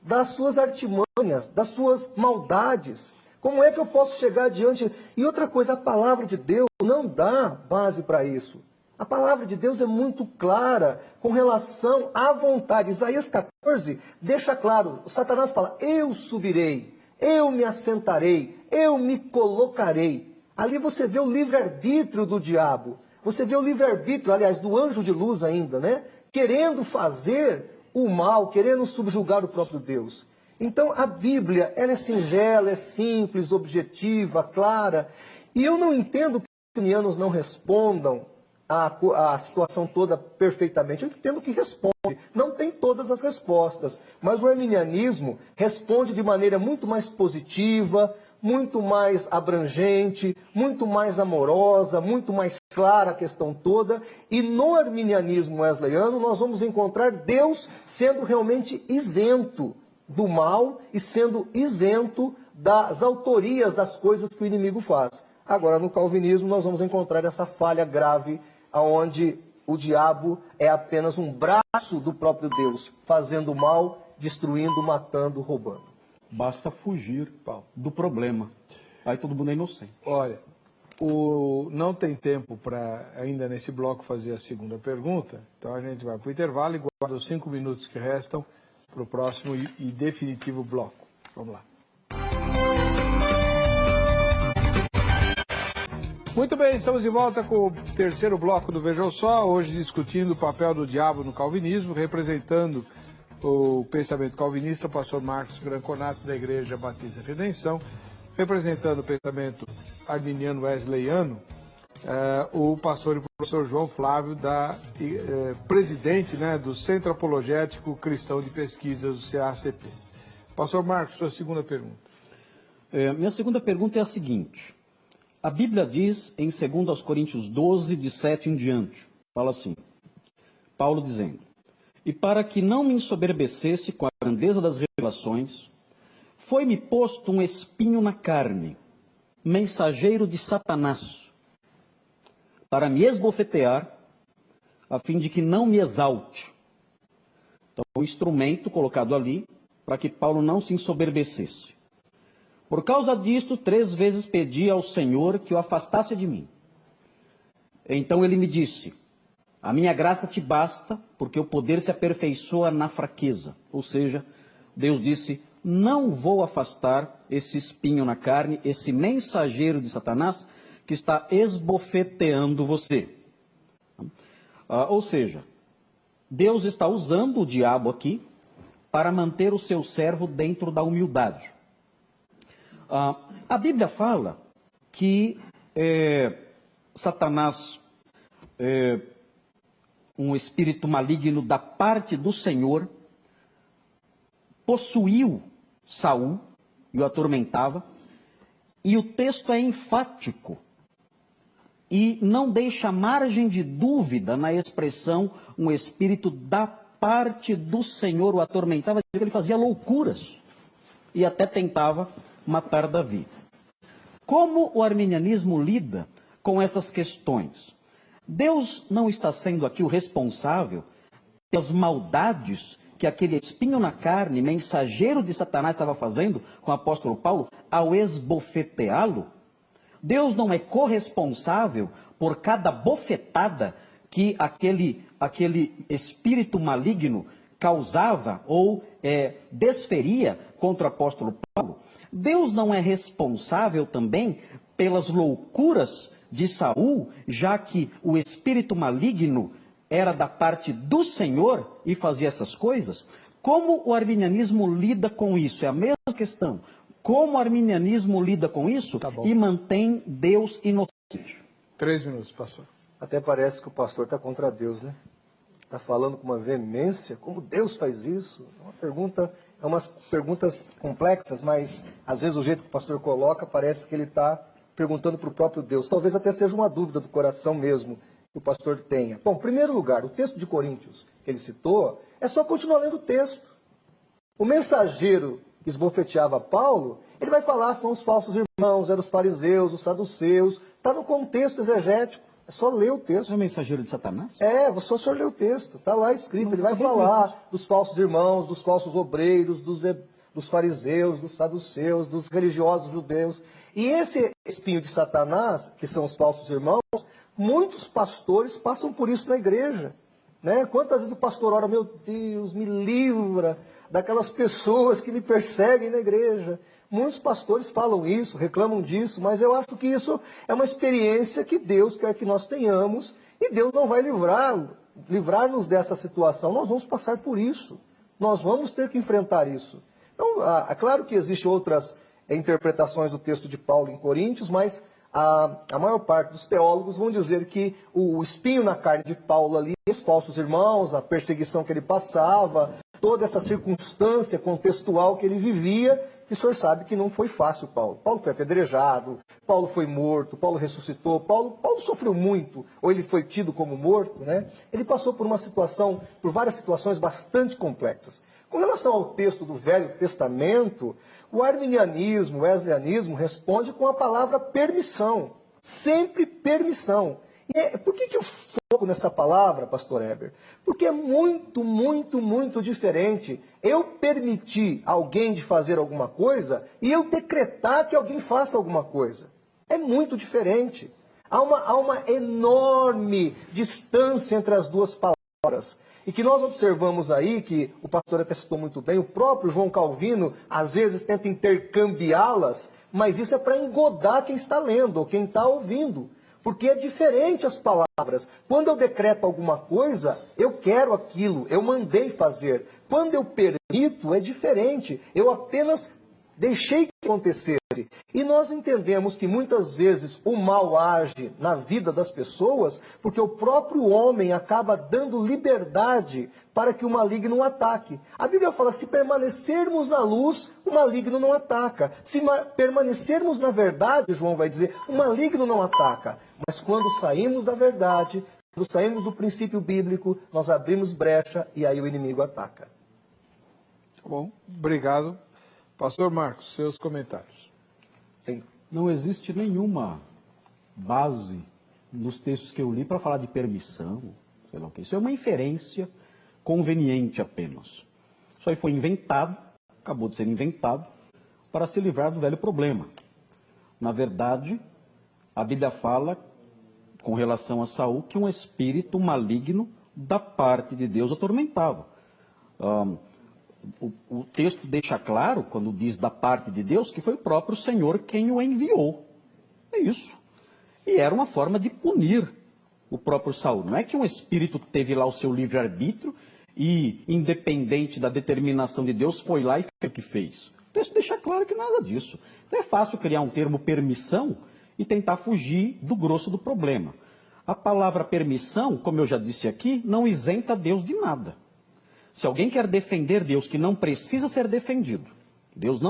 [SPEAKER 2] das suas artimanhas, das suas maldades? Como é que eu posso chegar adiante? E outra coisa, a palavra de Deus não dá base para isso. A palavra de Deus é muito clara com relação à vontade. Isaías 14 deixa claro, Satanás fala, eu subirei, eu me assentarei, eu me colocarei. Ali você vê o livre-arbítrio do diabo. Você vê o livre-arbítrio, aliás, do anjo de luz ainda, né? Querendo fazer o mal, querendo subjugar o próprio Deus. Então, a Bíblia, ela é singela, é simples, objetiva, clara. E eu não entendo que os arminianos não respondam a situação toda perfeitamente. Eu entendo que responde. Não tem todas as respostas. Mas o arminianismo responde de maneira muito mais positiva, muito mais abrangente, muito mais amorosa, muito mais clara a questão toda. E no arminianismo wesleyano nós vamos encontrar Deus sendo realmente isento do mal e sendo isento das autorias das coisas que o inimigo faz. Agora, no calvinismo, nós vamos encontrar essa falha grave, onde o diabo é apenas um braço do próprio Deus, fazendo mal, destruindo, matando, roubando.
[SPEAKER 5] Basta fugir do problema. Aí todo mundo é inocente.
[SPEAKER 1] Olha, não tem tempo para ainda nesse bloco fazer a segunda pergunta, então a gente vai para o intervalo e guarda os 5 minutos que restam para o próximo e definitivo bloco. Vamos lá. Muito bem, estamos de volta com o terceiro bloco do Vejam Só, hoje discutindo o papel do diabo no calvinismo, representando o pensamento calvinista, o pastor Marcos Granconato, da Igreja Batista Redenção, representando o pensamento arminiano wesleyano, o pastor e professor João Flávio, presidente, né, do Centro Apologético Cristão de Pesquisas, do CACP. Pastor Marcos, sua segunda pergunta.
[SPEAKER 5] Minha segunda pergunta é a seguinte. A Bíblia diz em 2 Coríntios 12, de 7 em diante, fala assim, Paulo dizendo, e para que não me ensoberbecesse com a grandeza das revelações, foi-me posto um espinho na carne, mensageiro de Satanás, para me esbofetear, a fim de que não me exalte. Então, o instrumento colocado ali, para que Paulo não se ensoberbecesse. Por causa disto, 3 vezes pedi ao Senhor que o afastasse de mim. Então ele me disse, a minha graça te basta, porque o poder se aperfeiçoa na fraqueza. Ou seja, Deus disse, não vou afastar esse espinho na carne, esse mensageiro de Satanás, que está esbofeteando você. Ou seja, Deus está usando o diabo aqui para manter o seu servo dentro da humildade. A Bíblia fala que Satanás, um espírito maligno da parte do Senhor, possuiu Saul e o atormentava, e o texto é enfático e não deixa margem de dúvida na expressão um espírito da parte do Senhor o atormentava, ele fazia loucuras e até tentava matar Davi. Como o arminianismo lida com essas questões? Deus não está sendo aqui o responsável pelas maldades que aquele espinho na carne, mensageiro de Satanás, estava fazendo com o apóstolo Paulo ao esbofeteá-lo? Deus não é corresponsável por cada bofetada que aquele espírito maligno causava ou desferia contra o apóstolo Paulo? Deus não é responsável também pelas loucuras de Saul, já que o espírito maligno era da parte do Senhor e fazia essas coisas? Como o arminianismo lida com isso? É a mesma questão. Como o arminianismo lida com isso e mantém Deus inocente?
[SPEAKER 1] 3 minutos, pastor.
[SPEAKER 2] Até parece que o pastor está contra Deus, né? Está falando com uma veemência, como Deus faz isso? É umas perguntas complexas, mas às vezes o jeito que o pastor coloca parece que ele está perguntando para o próprio Deus. Talvez até seja uma dúvida do coração mesmo que o pastor tenha. Bom, em primeiro lugar, o texto de Coríntios que ele citou, é só continuar lendo o texto. O mensageiro que esbofeteava Paulo, ele vai falar, são os falsos irmãos, eram os fariseus, os saduceus, está no contexto exegético. É É só ler o texto.
[SPEAKER 5] É o mensageiro de Satanás?
[SPEAKER 2] É, só o senhor ler o texto. Está lá escrito. Ele vai falar dos falsos irmãos, dos falsos obreiros, dos fariseus, dos saduceus, dos religiosos judeus. E esse espinho de Satanás, que são os falsos irmãos, muitos pastores passam por isso na igreja. Né? Quantas vezes o pastor ora, meu Deus, me livra daquelas pessoas que me perseguem na igreja. Muitos pastores falam isso, reclamam disso, mas eu acho que isso é uma experiência que Deus quer que nós tenhamos e Deus não vai livrar-nos dessa situação. Nós vamos passar por isso. Nós vamos ter que enfrentar isso. Então, é claro que existem outras interpretações do texto de Paulo em Coríntios, mas a maior parte dos teólogos vão dizer que o espinho na carne de Paulo ali, os falsos irmãos, a perseguição que ele passava, toda essa circunstância contextual que ele vivia, que o senhor sabe que não foi fácil, Paulo. Paulo foi apedrejado, Paulo foi morto, Paulo ressuscitou, Paulo sofreu muito, ou ele foi tido como morto, né? Ele passou por várias situações bastante complexas. Com relação ao texto do Velho Testamento, o arminianismo, o wesleyanismo responde com a palavra permissão. Sempre permissão. E por que eu foco nessa palavra, pastor Heber? Porque é muito, muito, muito diferente eu permitir alguém de fazer alguma coisa e eu decretar que alguém faça alguma coisa. É muito diferente. Há uma enorme distância entre as duas palavras. E que nós observamos aí, que o pastor até citou muito bem, o próprio João Calvino às vezes tenta intercambiá-las, mas isso é para engodar quem está lendo ou quem está ouvindo. Porque é diferente as palavras. Quando eu decreto alguma coisa, eu quero aquilo, eu mandei fazer. Quando eu permito, é diferente. Eu apenas deixei que acontecesse. E nós entendemos que muitas vezes o mal age na vida das pessoas porque o próprio homem acaba dando liberdade para que o maligno ataque. A Bíblia fala, se permanecermos na luz, o maligno não ataca. Se permanecermos na verdade, João vai dizer, o maligno não ataca. Mas quando saímos da verdade, quando saímos do princípio bíblico, nós abrimos brecha e aí o inimigo ataca.
[SPEAKER 1] Tá bom, obrigado. Pastor Marcos, seus comentários.
[SPEAKER 5] Não existe nenhuma base nos textos que eu li para falar de permissão, sei lá o que. Isso é uma inferência conveniente apenas. Isso aí foi inventado, acabou de ser inventado, para se livrar do velho problema. Na verdade, a Bíblia fala, com relação a Saul, que um espírito maligno da parte de Deus atormentava. O texto deixa claro, quando diz da parte de Deus, que foi o próprio Senhor quem o enviou. É isso. E era uma forma de punir o próprio Saul. Não é que um espírito teve lá o seu livre-arbítrio e, independente da determinação de Deus, foi lá e fez o que fez. O texto deixa claro que nada disso. Então é fácil criar um termo permissão e tentar fugir do grosso do problema. A palavra permissão, como eu já disse aqui, não isenta Deus de nada. Se alguém quer defender Deus que não precisa ser defendido, Deus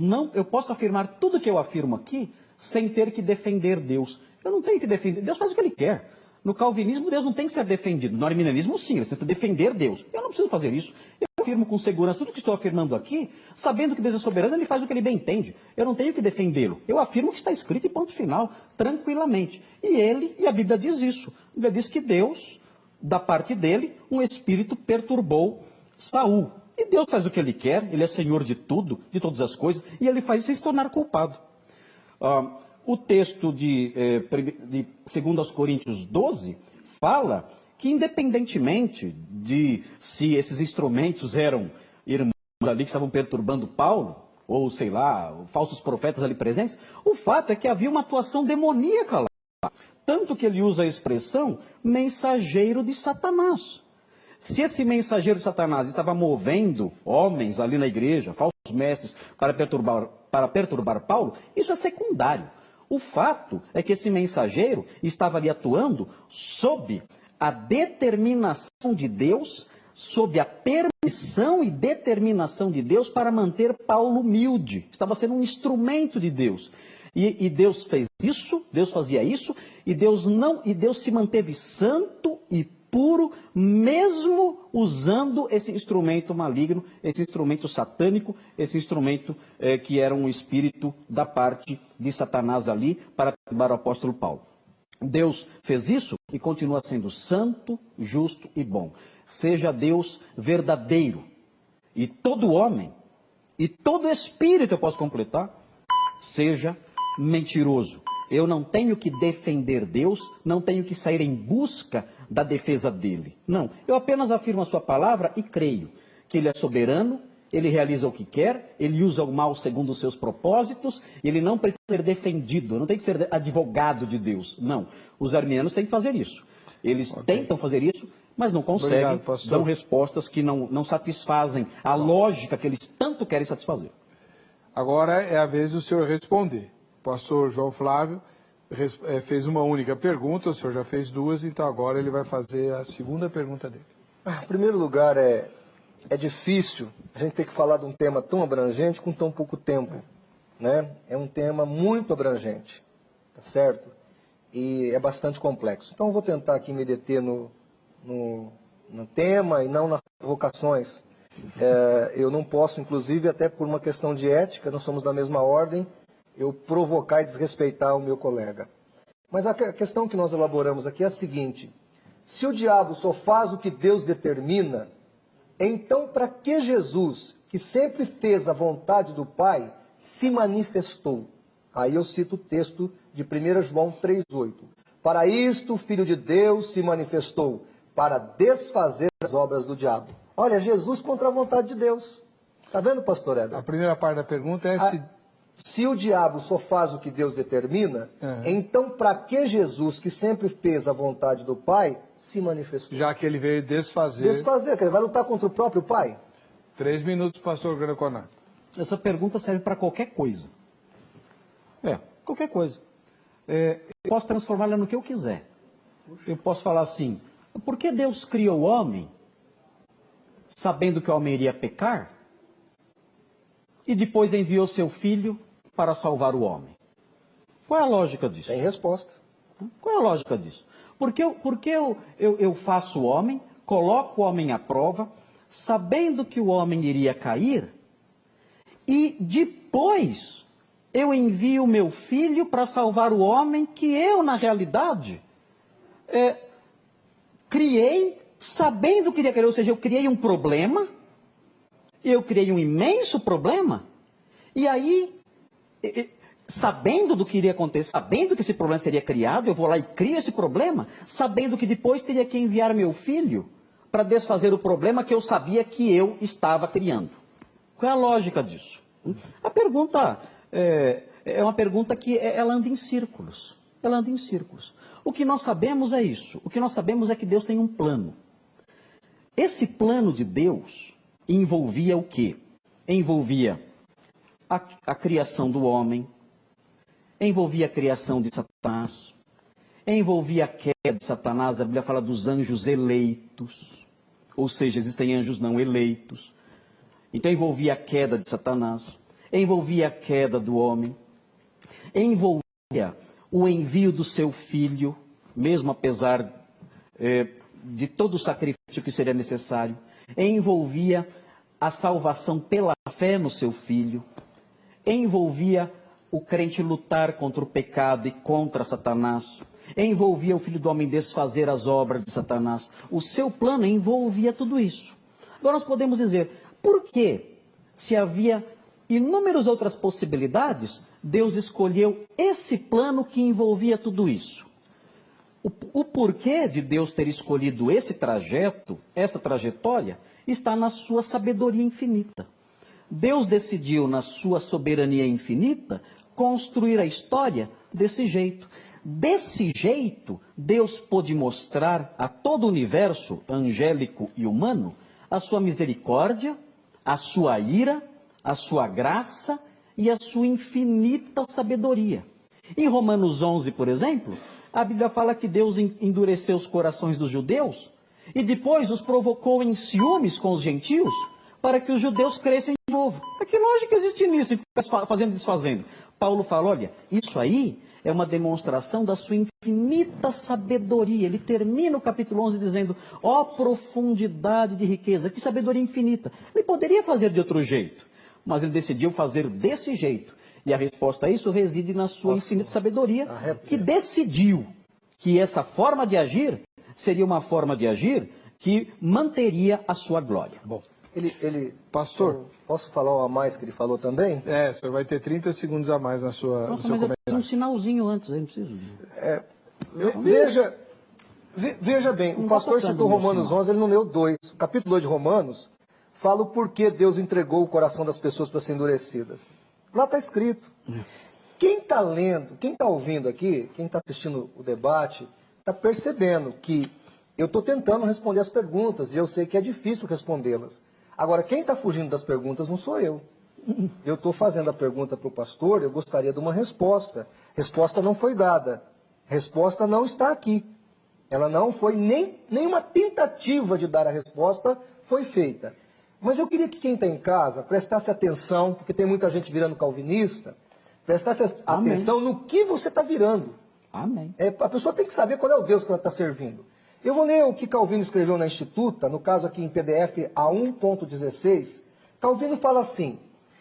[SPEAKER 5] não, eu posso afirmar tudo que eu afirmo aqui sem ter que defender Deus. Eu não tenho que defender, Deus faz o que Ele quer. No calvinismo, Deus não tem que ser defendido. No arminianismo, sim, eles tentam defender Deus. Eu não preciso fazer isso. Eu afirmo com segurança tudo que estou afirmando aqui, sabendo que Deus é soberano, Ele faz o que Ele bem entende. Eu não tenho que defendê-lo. Eu afirmo o que está escrito e ponto final, tranquilamente. E a Bíblia diz isso. A Bíblia diz que Deus, da parte dele, um espírito perturbou Saul. E Deus faz o que Ele quer, Ele é Senhor de tudo, de todas as coisas, e Ele faz isso sem se tornar culpado. O texto de 2 Coríntios 12 fala que, independentemente de se esses instrumentos eram irmãos ali que estavam perturbando Paulo, ou sei lá, falsos profetas ali presentes, o fato é que havia uma atuação demoníaca lá. Tanto que ele usa a expressão mensageiro de Satanás. Se esse mensageiro de Satanás estava movendo homens ali na igreja, falsos mestres, para perturbar Paulo, isso é secundário. O fato é que esse mensageiro estava ali atuando sob a determinação de Deus, sob a permissão e determinação de Deus para manter Paulo humilde. Estava sendo um instrumento de Deus. E Deus fez isso, Deus fazia isso, e Deus se manteve santo e puro, mesmo usando esse instrumento maligno, esse instrumento satânico, esse instrumento que era um espírito da parte de Satanás ali para perturbar o apóstolo Paulo. Deus fez isso e continua sendo santo, justo e bom. Seja Deus verdadeiro. E todo homem, e todo espírito, eu posso completar, seja mentiroso. Eu não tenho que defender Deus, não tenho que sair em busca da defesa dele. Não, eu apenas afirmo a sua palavra e creio que ele é soberano, ele realiza o que quer, ele usa o mal segundo os seus propósitos, ele não precisa ser defendido, não tem que ser advogado de Deus. Não, os arminianos têm que fazer isso. Eles tentam fazer isso, mas não conseguem,
[SPEAKER 1] Obrigado,
[SPEAKER 5] dão respostas que não satisfazem a lógica que eles tanto querem satisfazer.
[SPEAKER 1] Agora é a vez do senhor responder. O pastor João Flávio fez uma única pergunta, o senhor já fez duas, então agora ele vai fazer a segunda pergunta dele.
[SPEAKER 2] Em primeiro lugar, é difícil a gente ter que falar de um tema tão abrangente com tão pouco tempo, né? É um tema muito abrangente, tá certo? E é bastante complexo. Então eu vou tentar aqui me deter no tema e não nas provocações. Eu não posso, inclusive, até por uma questão de ética, nós somos da mesma ordem, eu provocar e desrespeitar o meu colega. Mas a questão que nós elaboramos aqui é a seguinte: se o diabo só faz o que Deus determina, então para que Jesus, que sempre fez a vontade do Pai, se manifestou? Aí eu cito o texto de 1 João 3,8. Para isto o Filho de Deus se manifestou, para desfazer as obras do diabo. Olha, Jesus contra a vontade de Deus. Está vendo, pastor Heber?
[SPEAKER 1] A primeira parte da pergunta é
[SPEAKER 2] Se o diabo só faz o que Deus determina, então para que Jesus, que sempre fez a vontade do Pai, se manifestou?
[SPEAKER 1] já que ele veio desfazer.
[SPEAKER 2] Desfazer, que ele vai lutar contra o próprio Pai?
[SPEAKER 1] 3 minutos, pastor Greconato.
[SPEAKER 5] Essa pergunta serve para qualquer coisa. Qualquer coisa. Eu posso transformá-la no que eu quiser. Eu posso falar assim: por que Deus criou o homem, sabendo que o homem iria pecar, e depois enviou seu filho para salvar o homem? Qual é a lógica disso?
[SPEAKER 2] Tem resposta.
[SPEAKER 5] Qual é a lógica disso? Porque eu faço o homem, coloco o homem à prova, sabendo que o homem iria cair, e depois eu envio o meu filho para salvar o homem que eu, na realidade, criei sabendo que iria cair. Ou seja, eu criei um problema, eu criei um imenso problema, e aí, sabendo do que iria acontecer, sabendo que esse problema seria criado, eu vou lá e crio esse problema, sabendo que depois teria que enviar meu filho para desfazer o problema que eu sabia que eu estava criando. Qual é a lógica disso? A pergunta é uma pergunta que ela anda em círculos. Ela anda em círculos. O que nós sabemos é isso. O que nós sabemos é que Deus tem um plano. Esse plano de Deus envolvia o quê? Envolvia a criação do homem, envolvia a criação de Satanás, envolvia a queda de Satanás. A Bíblia fala dos anjos eleitos, ou seja, existem anjos não eleitos. Então envolvia a queda de Satanás, envolvia a queda do homem, envolvia o envio do seu filho, mesmo apesar de todo o sacrifício que seria necessário, envolvia a salvação pela fé no seu filho, envolvia o crente lutar contra o pecado e contra Satanás, envolvia o Filho do Homem desfazer as obras de Satanás. O seu plano envolvia tudo isso. Agora nós podemos dizer, por que, se havia inúmeras outras possibilidades, Deus escolheu esse plano que envolvia tudo isso? O porquê de Deus ter escolhido esse trajeto, essa trajetória, está na sua sabedoria infinita. Deus decidiu, na sua soberania infinita, construir a história desse jeito. Desse jeito, Deus pôde mostrar a todo o universo, angélico e humano, a sua misericórdia, a sua ira, a sua graça e a sua infinita sabedoria. Em Romanos 11, por exemplo, a Bíblia fala que Deus endureceu os corações dos judeus e depois os provocou em ciúmes com os gentios para que os judeus crescem de novo. Que lógica existe nisso, em ficar fazendo e desfazendo? Paulo fala, olha, isso aí é uma demonstração da sua infinita sabedoria. Ele termina o capítulo 11 dizendo, ó profundidade de riqueza, que sabedoria infinita. Ele poderia fazer de outro jeito, mas ele decidiu fazer desse jeito. E a resposta a isso reside na sua infinita sabedoria, que decidiu que essa forma de agir seria uma forma de agir que manteria a sua glória.
[SPEAKER 1] Bom,
[SPEAKER 2] Pastor, posso falar a mais que ele falou também?
[SPEAKER 1] o senhor vai ter 30 segundos a mais no seu
[SPEAKER 5] Tem um
[SPEAKER 1] comentário.
[SPEAKER 5] sinalzinho antes, aí não preciso.
[SPEAKER 2] Veja bem,
[SPEAKER 5] Não
[SPEAKER 2] o
[SPEAKER 5] tá
[SPEAKER 2] pastor
[SPEAKER 5] tocando
[SPEAKER 2] citou
[SPEAKER 5] no
[SPEAKER 2] Romanos
[SPEAKER 5] final.
[SPEAKER 2] 11, ele não leu 2. O capítulo 2 de Romanos fala o porquê Deus entregou o coração das pessoas para serem endurecidas. Lá está escrito. Quem está lendo, quem está ouvindo aqui, quem está assistindo o debate, está percebendo que eu estou tentando responder as perguntas e eu sei que é difícil respondê-las. Agora, quem está fugindo das perguntas não sou eu. Eu estou fazendo a pergunta para o pastor, eu gostaria de uma resposta. Resposta não foi dada. Resposta não está aqui. Ela não foi, nenhuma tentativa de dar a resposta foi feita. Mas eu queria que quem está em casa prestasse atenção, porque tem muita gente virando calvinista, prestasse atenção no que você está virando.
[SPEAKER 5] Amém.
[SPEAKER 2] A pessoa tem que saber qual é o Deus que ela está servindo. Eu vou ler o que Calvino escreveu na Instituta, no caso aqui em PDF A1.16. Calvino fala assim: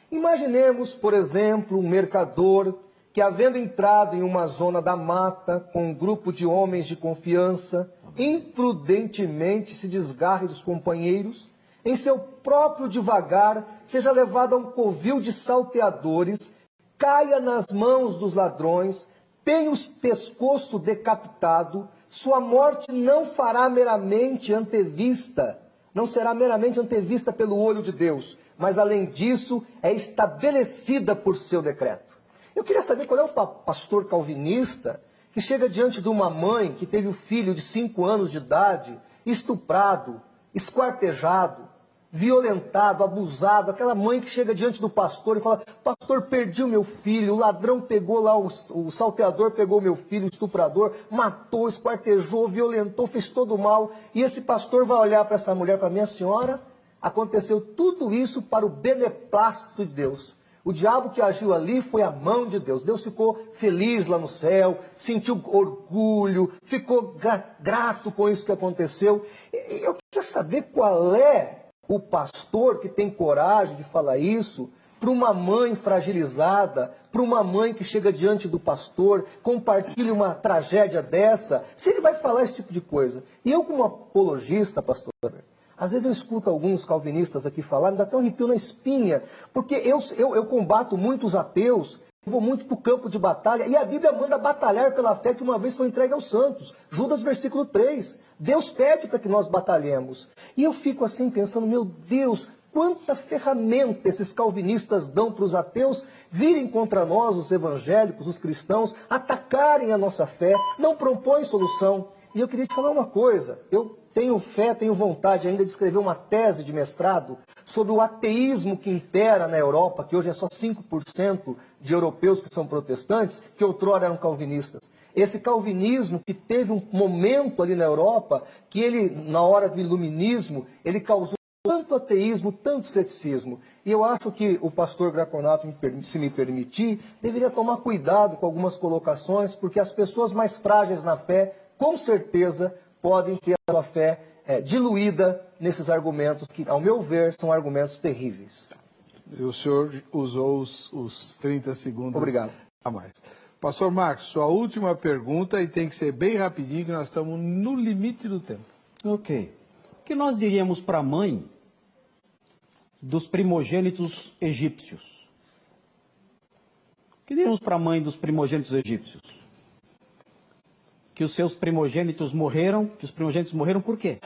[SPEAKER 2] imaginemos, por exemplo, um mercador que, havendo entrado em uma zona da mata com um grupo de homens de confiança, imprudentemente se desgarre dos companheiros, em seu próprio devagar seja levado a um covil de salteadores, caia nas mãos dos ladrões, tenha o pescoço decapitado, sua morte não fará meramente antevista, não será meramente antevista pelo olho de Deus, mas além disso é estabelecida por seu decreto. Eu queria saber qual é o pastor calvinista que chega diante de uma mãe que teve o filho de 5 anos de idade estuprado, esquartejado, violentado, abusado, aquela mãe que chega diante do pastor e fala: pastor, perdi o meu filho, o ladrão pegou lá, o salteador pegou o meu filho, o estuprador, matou, esquartejou, violentou, fez todo o mal, e esse pastor vai olhar para essa mulher e falar: minha senhora, aconteceu tudo isso para o beneplácito de Deus. O diabo que agiu ali foi a mão de Deus. Deus ficou feliz lá no céu, sentiu orgulho, ficou grato com isso que aconteceu. Eu queria saber qual é o pastor que tem coragem de falar isso para uma mãe fragilizada, para uma mãe que chega diante do pastor, compartilha uma tragédia dessa, se ele vai falar esse tipo de coisa. E eu, como apologista, pastor, às vezes eu escuto alguns calvinistas aqui falar, me dá até um arrepio na espinha, porque eu combato muitos ateus, eu vou muito para o campo de batalha, e a Bíblia manda batalhar pela fé que uma vez foi entregue aos santos. Judas, versículo 3. Deus pede para que nós batalhemos. E eu fico assim pensando: meu Deus, quanta ferramenta esses calvinistas dão para os ateus virem contra nós, os evangélicos, os cristãos, atacarem a nossa fé, não propõem solução. E eu queria te falar uma coisa: eu tenho fé, tenho vontade ainda de escrever uma tese de mestrado sobre o ateísmo que impera na Europa, que hoje é só 5% de europeus que são protestantes, que outrora eram calvinistas. Esse calvinismo que teve um momento ali na Europa, que ele, na hora do iluminismo, ele causou tanto ateísmo, tanto ceticismo. E eu acho que o pastor Graconato, se me permitir, deveria tomar cuidado com algumas colocações, porque as pessoas mais frágeis na fé, com certeza, podem ter a sua fé diluída nesses argumentos que, ao meu ver, são argumentos terríveis.
[SPEAKER 1] O senhor usou os 30 segundos
[SPEAKER 2] Obrigado.
[SPEAKER 1] a mais. Pastor Marcos, sua última pergunta, e tem que ser bem rapidinho, que nós estamos no limite do tempo.
[SPEAKER 5] Ok. O que nós diríamos para a mãe dos primogênitos egípcios? O que diríamos para a mãe dos primogênitos egípcios? Que os seus primogênitos morreram, que os primogênitos morreram por quê?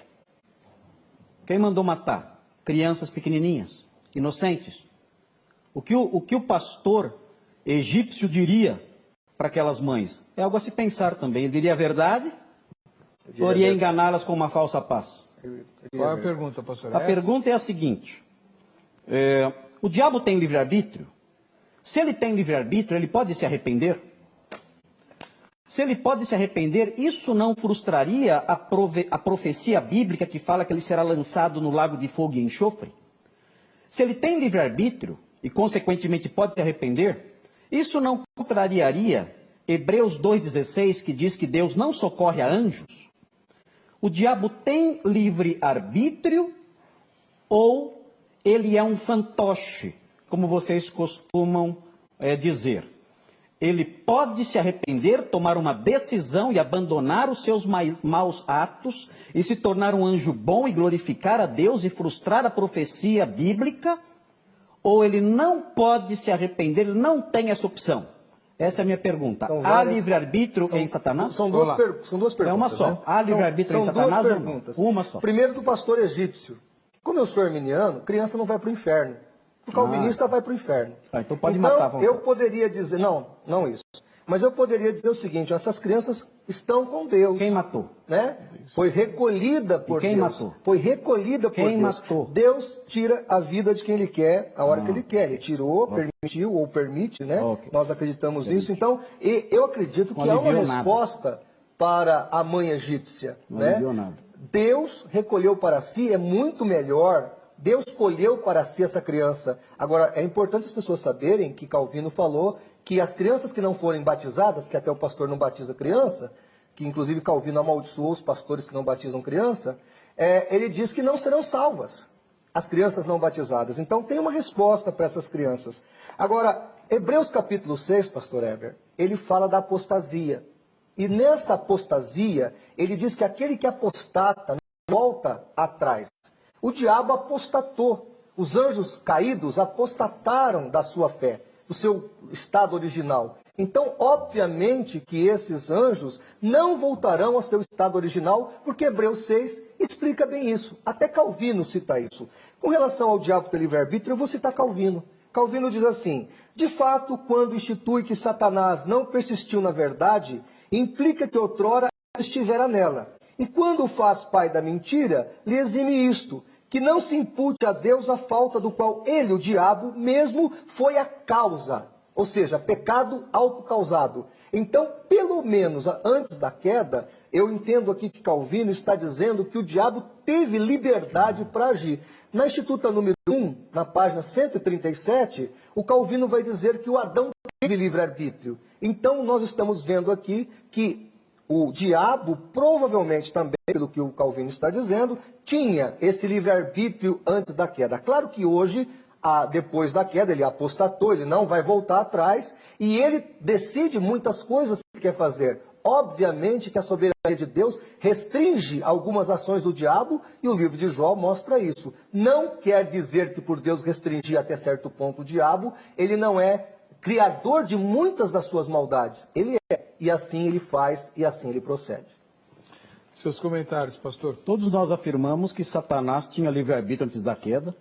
[SPEAKER 5] Quem mandou matar? Crianças pequenininhas, inocentes. O que o pastor egípcio diria para aquelas mães? É algo a se pensar também. Ele diria a verdade ou iria enganá-las com uma falsa paz?
[SPEAKER 1] Qual é a pergunta, pastor?
[SPEAKER 5] A pergunta é a seguinte: o diabo tem livre-arbítrio? Se ele tem livre-arbítrio, ele pode se arrepender? Se ele pode se arrepender, isso não frustraria a profecia bíblica que fala que ele será lançado no lago de fogo e enxofre? Se ele tem livre-arbítrio e, consequentemente, pode se arrepender, isso não contrariaria Hebreus 2,16, que diz que Deus não socorre a anjos? O diabo tem livre-arbítrio ou ele é um fantoche, como vocês costumam dizer? ele pode se arrepender, tomar uma decisão e abandonar os seus maus atos e se tornar um anjo bom e glorificar a Deus e frustrar a profecia bíblica, ou ele não pode se arrepender, ele não tem essa opção? Essa é a minha pergunta. Há livre-arbítrio em Satanás?
[SPEAKER 2] São duas perguntas.
[SPEAKER 5] É uma só.
[SPEAKER 2] Né?
[SPEAKER 5] Há livre-arbítrio em Satanás?
[SPEAKER 2] São duas perguntas.
[SPEAKER 5] Uma só.
[SPEAKER 2] Primeiro do pastor egípcio. Como eu sou arminiano, criança não vai para o inferno. O calvinista vai para o inferno.
[SPEAKER 5] Então pode matar a vontade.
[SPEAKER 2] Eu poderia dizer, não isso. Mas eu poderia dizer o seguinte, essas crianças estão com Deus.
[SPEAKER 5] Quem matou?
[SPEAKER 2] Né? Foi recolhida por
[SPEAKER 5] Deus.
[SPEAKER 2] Quem
[SPEAKER 5] matou?
[SPEAKER 2] Foi recolhida por Deus.
[SPEAKER 5] Quem matou?
[SPEAKER 2] Deus tira a vida de quem Ele quer, a hora que Ele quer. Ele tirou, permitiu ou permite, né? Nós acreditamos nisso. Então, eu acredito que há uma resposta para a mãe egípcia.
[SPEAKER 5] Não
[SPEAKER 2] né?
[SPEAKER 5] aliviou nada.
[SPEAKER 2] Deus recolheu para si, é muito melhor. Deus escolheu para si essa criança. Agora, é importante as pessoas saberem que Calvino falou que as crianças que não forem batizadas, que até o pastor não batiza criança, que inclusive Calvino amaldiçoou os pastores que não batizam criança, ele diz que não serão salvas as crianças não batizadas. Então tem uma resposta para essas crianças. Agora, Hebreus capítulo 6, pastor Heber, ele fala da apostasia. E nessa apostasia, ele diz que aquele que apostata não volta atrás. O diabo apostatou. Os anjos caídos apostataram da sua fé, do seu estado original. Então, obviamente que esses anjos não voltarão ao seu estado original, porque Hebreus 6 explica bem isso. Até Calvino cita isso. Com relação ao diabo ter livre-arbítrio, eu vou citar Calvino. Calvino diz assim: de fato, quando institui que Satanás não persistiu na verdade, implica que outrora estivera nela. E quando o faz pai da mentira, lhe exime isto, que não se impute a Deus a falta do qual ele, o diabo, mesmo foi a causa. Ou seja, pecado autocausado. Então, pelo menos antes da queda, eu entendo aqui que Calvino está dizendo que o diabo teve liberdade para agir. Na Instituta número 1, na página 137, o Calvino vai dizer que o Adão teve livre-arbítrio. Então, nós estamos vendo aqui que o diabo, provavelmente também, pelo que o Calvino está dizendo, tinha esse livre-arbítrio antes da queda. Claro que hoje, depois da queda, ele apostatou, ele não vai voltar atrás, e ele decide muitas coisas que quer fazer. Obviamente que a soberania de Deus restringe algumas ações do diabo, e o livro de Jó mostra isso. Não quer dizer que por Deus restringir até certo ponto o diabo, ele não é criador de muitas das suas maldades. Ele é, e assim ele faz, e assim ele procede.
[SPEAKER 1] Seus comentários, pastor.
[SPEAKER 5] Todos nós afirmamos que Satanás tinha livre-arbítrio antes da queda,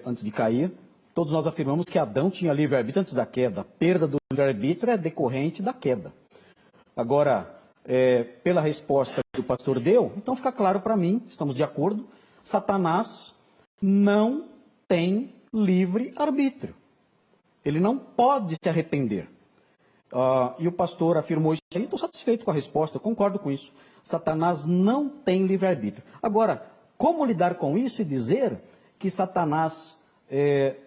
[SPEAKER 5] antes de cair. Todos nós afirmamos que Adão tinha livre-arbítrio antes da queda. A perda do livre-arbítrio é decorrente da queda. Agora, pela resposta que o pastor deu, então fica claro para mim, estamos de acordo, Satanás não tem livre-arbítrio. Ele não pode se arrepender. E o pastor afirmou isso aí, estou satisfeito com a resposta, concordo com isso. Satanás não tem livre-arbítrio. Agora, como lidar com isso e dizer que Satanás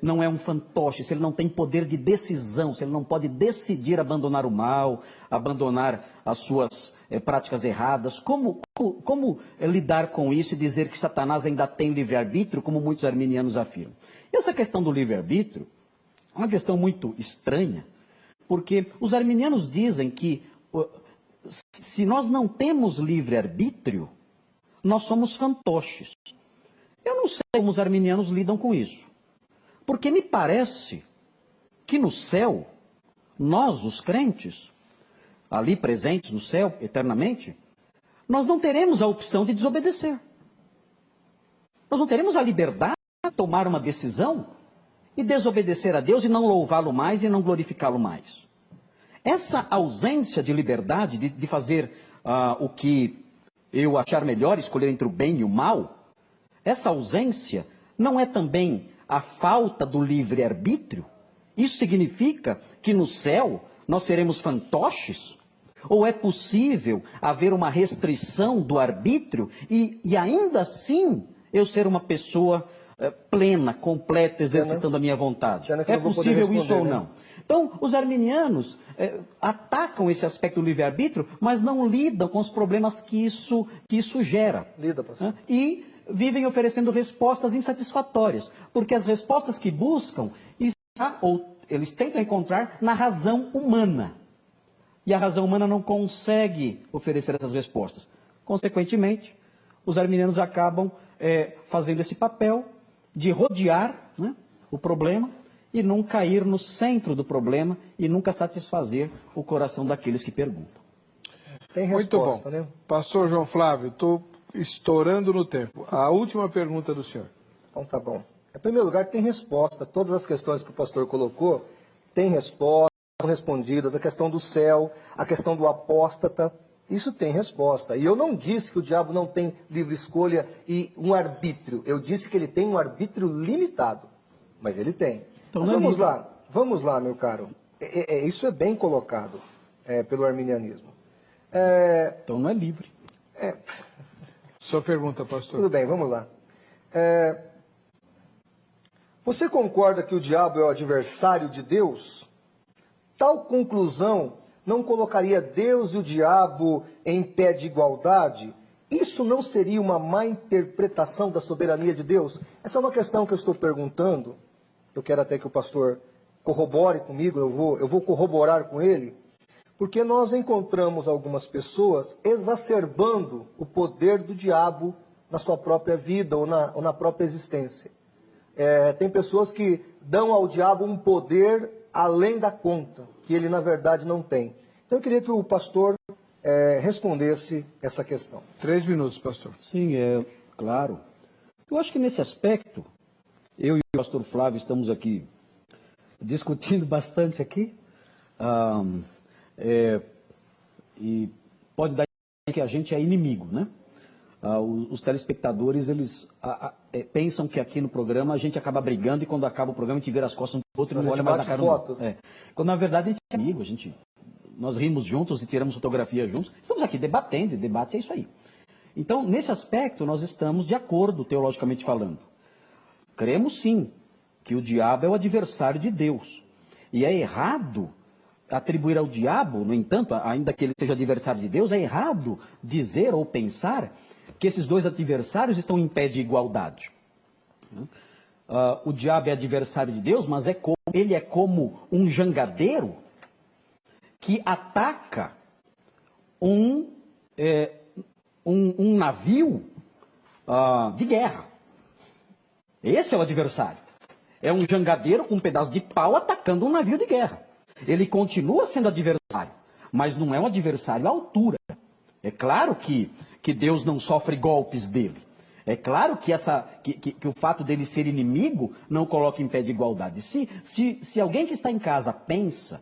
[SPEAKER 5] não é um fantoche, se ele não tem poder de decisão, se ele não pode decidir abandonar o mal, abandonar as suas práticas erradas? Como lidar com isso e dizer que Satanás ainda tem livre-arbítrio, como muitos arminianos afirmam? E essa questão do livre-arbítrio é uma questão muito estranha, porque os arminianos dizem que se nós não temos livre-arbítrio, nós somos fantoches. Eu não sei como os arminianos lidam com isso, porque me parece que no céu, nós, os crentes, ali presentes no céu eternamente, nós não teremos a opção de desobedecer. Nós não teremos a liberdade de tomar uma decisão e desobedecer a Deus e não louvá-lo mais e não glorificá-lo mais. Essa ausência de liberdade de fazer o que eu achar melhor, escolher entre o bem e o mal, essa ausência não é também a falta do livre-arbítrio? Isso significa que no céu nós seremos fantoches? Ou é possível haver uma restrição do arbítrio e ainda assim eu ser uma pessoa plena, completa, exercitando a minha vontade? É possível isso ou não? Então, os arminianos atacam esse aspecto do livre-arbítrio, mas não lidam com os problemas que isso gera.
[SPEAKER 2] Lida, pastor.
[SPEAKER 5] E vivem oferecendo respostas insatisfatórias, porque as respostas que buscam eles tentam encontrar na razão humana. E a razão humana não consegue oferecer essas respostas. Consequentemente, os arminianos acabam fazendo esse papel de rodear, né, o problema e não cair no centro do problema e nunca satisfazer o coração daqueles que perguntam.
[SPEAKER 2] Tem
[SPEAKER 1] Muito
[SPEAKER 2] resposta,
[SPEAKER 1] bom.
[SPEAKER 2] né?
[SPEAKER 1] Pastor João Flávio, estou estourando no tempo. A última pergunta do senhor.
[SPEAKER 2] Então tá bom. Em primeiro lugar, tem resposta. Todas as questões que o pastor colocou, tem resposta, são respondidas. A questão do céu, a questão do apóstata, isso tem resposta. E eu não disse que o diabo não tem livre escolha e um arbítrio. Eu disse que ele tem um arbítrio limitado. Mas ele tem.
[SPEAKER 5] Então,
[SPEAKER 2] Mas vamos lá, meu caro. Isso é bem colocado pelo arminianismo.
[SPEAKER 5] Então não é livre.
[SPEAKER 1] Sua pergunta, pastor.
[SPEAKER 2] Tudo bem, vamos lá. Você concorda que o diabo é o adversário de Deus? Tal conclusão não colocaria Deus e o diabo em pé de igualdade? Isso não seria uma má interpretação da soberania de Deus? Essa é uma questão que eu estou perguntando. Eu quero até que o pastor corrobore comigo, eu vou corroborar com ele, porque nós encontramos algumas pessoas exacerbando o poder do diabo na sua própria vida ou na própria existência. Tem pessoas que dão ao diabo um poder além da conta, que ele na verdade não tem. Então eu queria que o pastor respondesse essa questão.
[SPEAKER 1] 3 minutos, pastor.
[SPEAKER 5] Sim, claro. Eu acho que nesse aspecto, eu e o pastor Flávio estamos aqui discutindo bastante aqui, e pode dar que a gente é inimigo, né? Os telespectadores, eles pensam que aqui no programa a gente acaba brigando e quando acaba o programa a gente vira as costas um do outro e não olha mais na cara do outro. Quando na verdade a gente é amigo, nós rimos juntos e tiramos fotografia juntos. Estamos aqui debatendo, e debate é isso aí. Então, nesse aspecto, nós estamos de acordo, teologicamente falando. Cremos sim que o diabo é o adversário de Deus. E é errado atribuir ao diabo, no entanto, ainda que ele seja adversário de Deus, é errado dizer ou pensar que esses dois adversários estão em pé de igualdade. O diabo é adversário de Deus, mas ele é como um jangadeiro que ataca um navio de guerra. Esse é o adversário. É um jangadeiro com um pedaço de pau atacando um navio de guerra. Ele continua sendo adversário, mas não é um adversário à altura. É claro que Deus não sofre golpes dele. É claro que o fato dele ser inimigo não coloca em pé de igualdade. Se alguém que está em casa pensa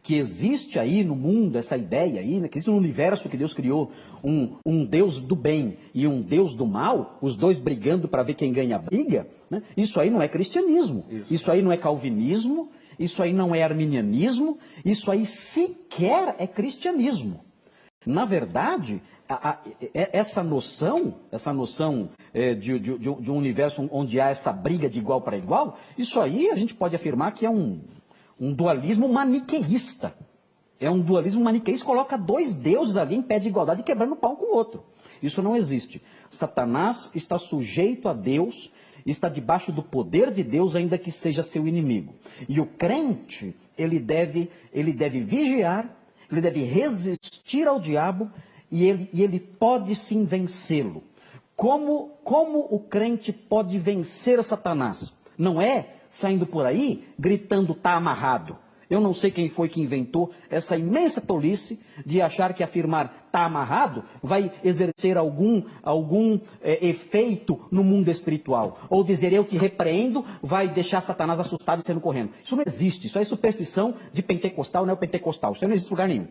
[SPEAKER 5] que existe aí no mundo essa ideia aí, né, que existe no universo que Deus criou um Deus do bem e um Deus do mal, os dois brigando para ver quem ganha a briga, né, isso aí não é cristianismo, isso aí não é calvinismo, isso aí não é arminianismo, isso aí sequer é cristianismo. Na verdade, essa noção de um universo onde há essa briga de igual para igual, isso aí a gente pode afirmar que é um dualismo maniqueísta. É um dualismo maniqueísta, coloca dois deuses ali em pé de igualdade, quebrando pau com o outro. Isso não existe. Satanás está sujeito a Deus, está debaixo do poder de Deus, ainda que seja seu inimigo. E o crente, ele deve vigiar, ele deve resistir ao diabo, e ele pode sim vencê-lo. Como o crente pode vencer Satanás? Não é saindo por aí, gritando, tá amarrado. Eu não sei quem foi que inventou essa imensa tolice de achar que afirmar tá amarrado vai exercer algum efeito no mundo espiritual. Ou dizer eu te repreendo vai deixar Satanás assustado e saindo correndo. Isso não existe, isso é superstição de pentecostal, neopentecostal. Isso não existe em lugar nenhum.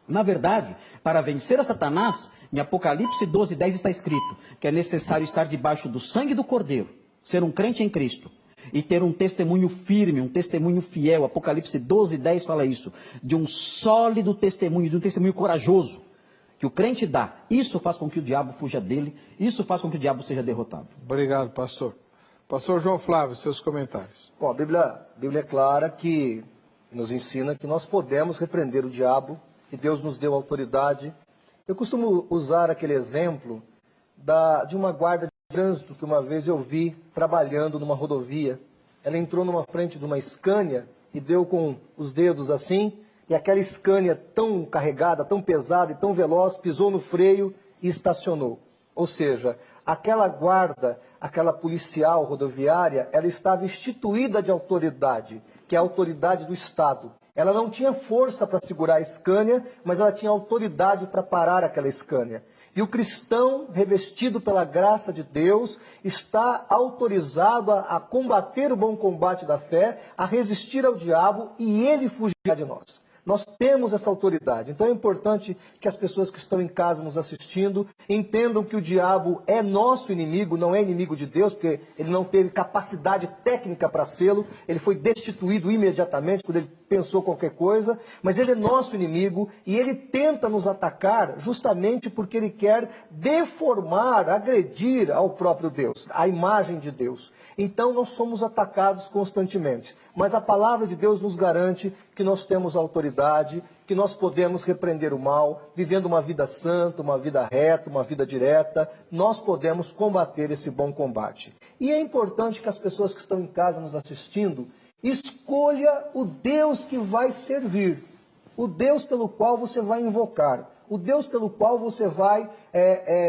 [SPEAKER 5] Na verdade, para vencer a Satanás, em Apocalipse 12:10 está escrito que é necessário estar debaixo do sangue do Cordeiro, ser um crente em Cristo. E ter um testemunho firme, um testemunho fiel. Apocalipse 12:10 fala isso. De um sólido testemunho, de um testemunho corajoso. Que o crente dá. Isso faz com que o diabo fuja dele. Isso faz com que o diabo seja derrotado.
[SPEAKER 1] Obrigado, pastor. Pastor João Flávio, seus comentários.
[SPEAKER 2] Bom, a Bíblia é clara que nos ensina que nós podemos repreender o diabo. Que Deus nos deu autoridade. Eu costumo usar aquele exemplo de uma guarda de trânsito que uma vez eu vi trabalhando numa rodovia. Ela entrou numa frente de uma Scania e deu com os dedos assim, e aquela Scania tão carregada, tão pesada e tão veloz, pisou no freio e estacionou. Ou seja, aquela guarda, aquela policial rodoviária, ela estava instituída de autoridade, que é a autoridade do Estado. Ela não tinha força para segurar a Scania, mas ela tinha autoridade para parar aquela Scania. E o cristão, revestido pela graça de Deus, está autorizado a combater o bom combate da fé, a resistir ao diabo, e ele fugirá de nós. Nós temos essa autoridade. Então é importante que as pessoas que estão em casa nos assistindo entendam que o diabo é nosso inimigo, não é inimigo de Deus, porque ele não teve capacidade técnica para sê-lo, ele foi destituído imediatamente quando ele pensou qualquer coisa, mas ele é nosso inimigo e ele tenta nos atacar justamente porque ele quer deformar, agredir ao próprio Deus, a imagem de Deus. Então nós somos atacados constantemente, mas a palavra de Deus nos garante que nós temos autoridade, que nós podemos repreender o mal, vivendo uma vida santa, uma vida reta, uma vida direta, nós podemos combater esse bom combate. E é importante que as pessoas que estão em casa nos assistindo escolha o Deus que vai servir, o Deus pelo qual você vai invocar, o Deus pelo qual você vai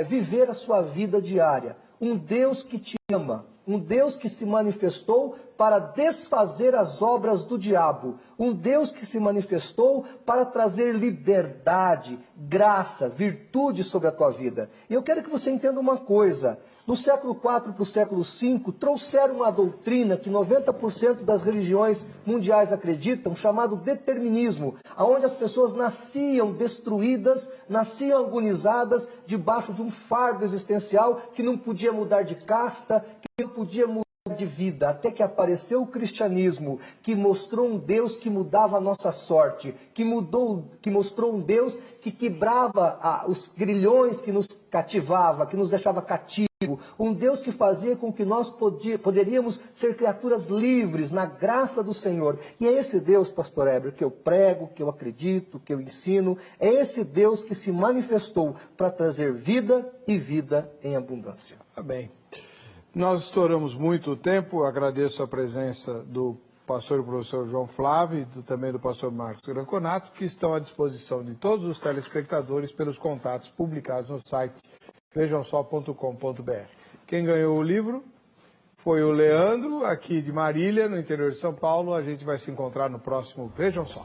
[SPEAKER 2] viver a sua vida diária. Um Deus que te ama, um Deus que se manifestou para desfazer as obras do diabo, um Deus que se manifestou para trazer liberdade, graça, virtude sobre a tua vida. E eu quero que você entenda uma coisa. No século IV para o século V, trouxeram uma doutrina que 90% das religiões mundiais acreditam, chamado determinismo, onde as pessoas nasciam destruídas, nasciam agonizadas, debaixo de um fardo existencial que não podia mudar de casta, que não podia mudar de vida, até que apareceu o cristianismo, que mostrou um Deus que mudava a nossa sorte, que mostrou um Deus que quebrava os grilhões que nos cativava, que nos deixava cativos, um Deus que fazia com que nós poderíamos ser criaturas livres na graça do Senhor. E é esse Deus, pastor Heber, que eu prego, que eu acredito, que eu ensino, é esse Deus que se manifestou para trazer vida e vida em abundância.
[SPEAKER 1] Amém. Nós estouramos muito o tempo, agradeço a presença do pastor e professor João Flávio e também do pastor Marcos Granconato, que estão à disposição de todos os telespectadores pelos contatos publicados no site vejamsó.com.br. Quem ganhou o livro foi o Leandro, aqui de Marília, no interior de São Paulo. A gente vai se encontrar no próximo Vejam Só.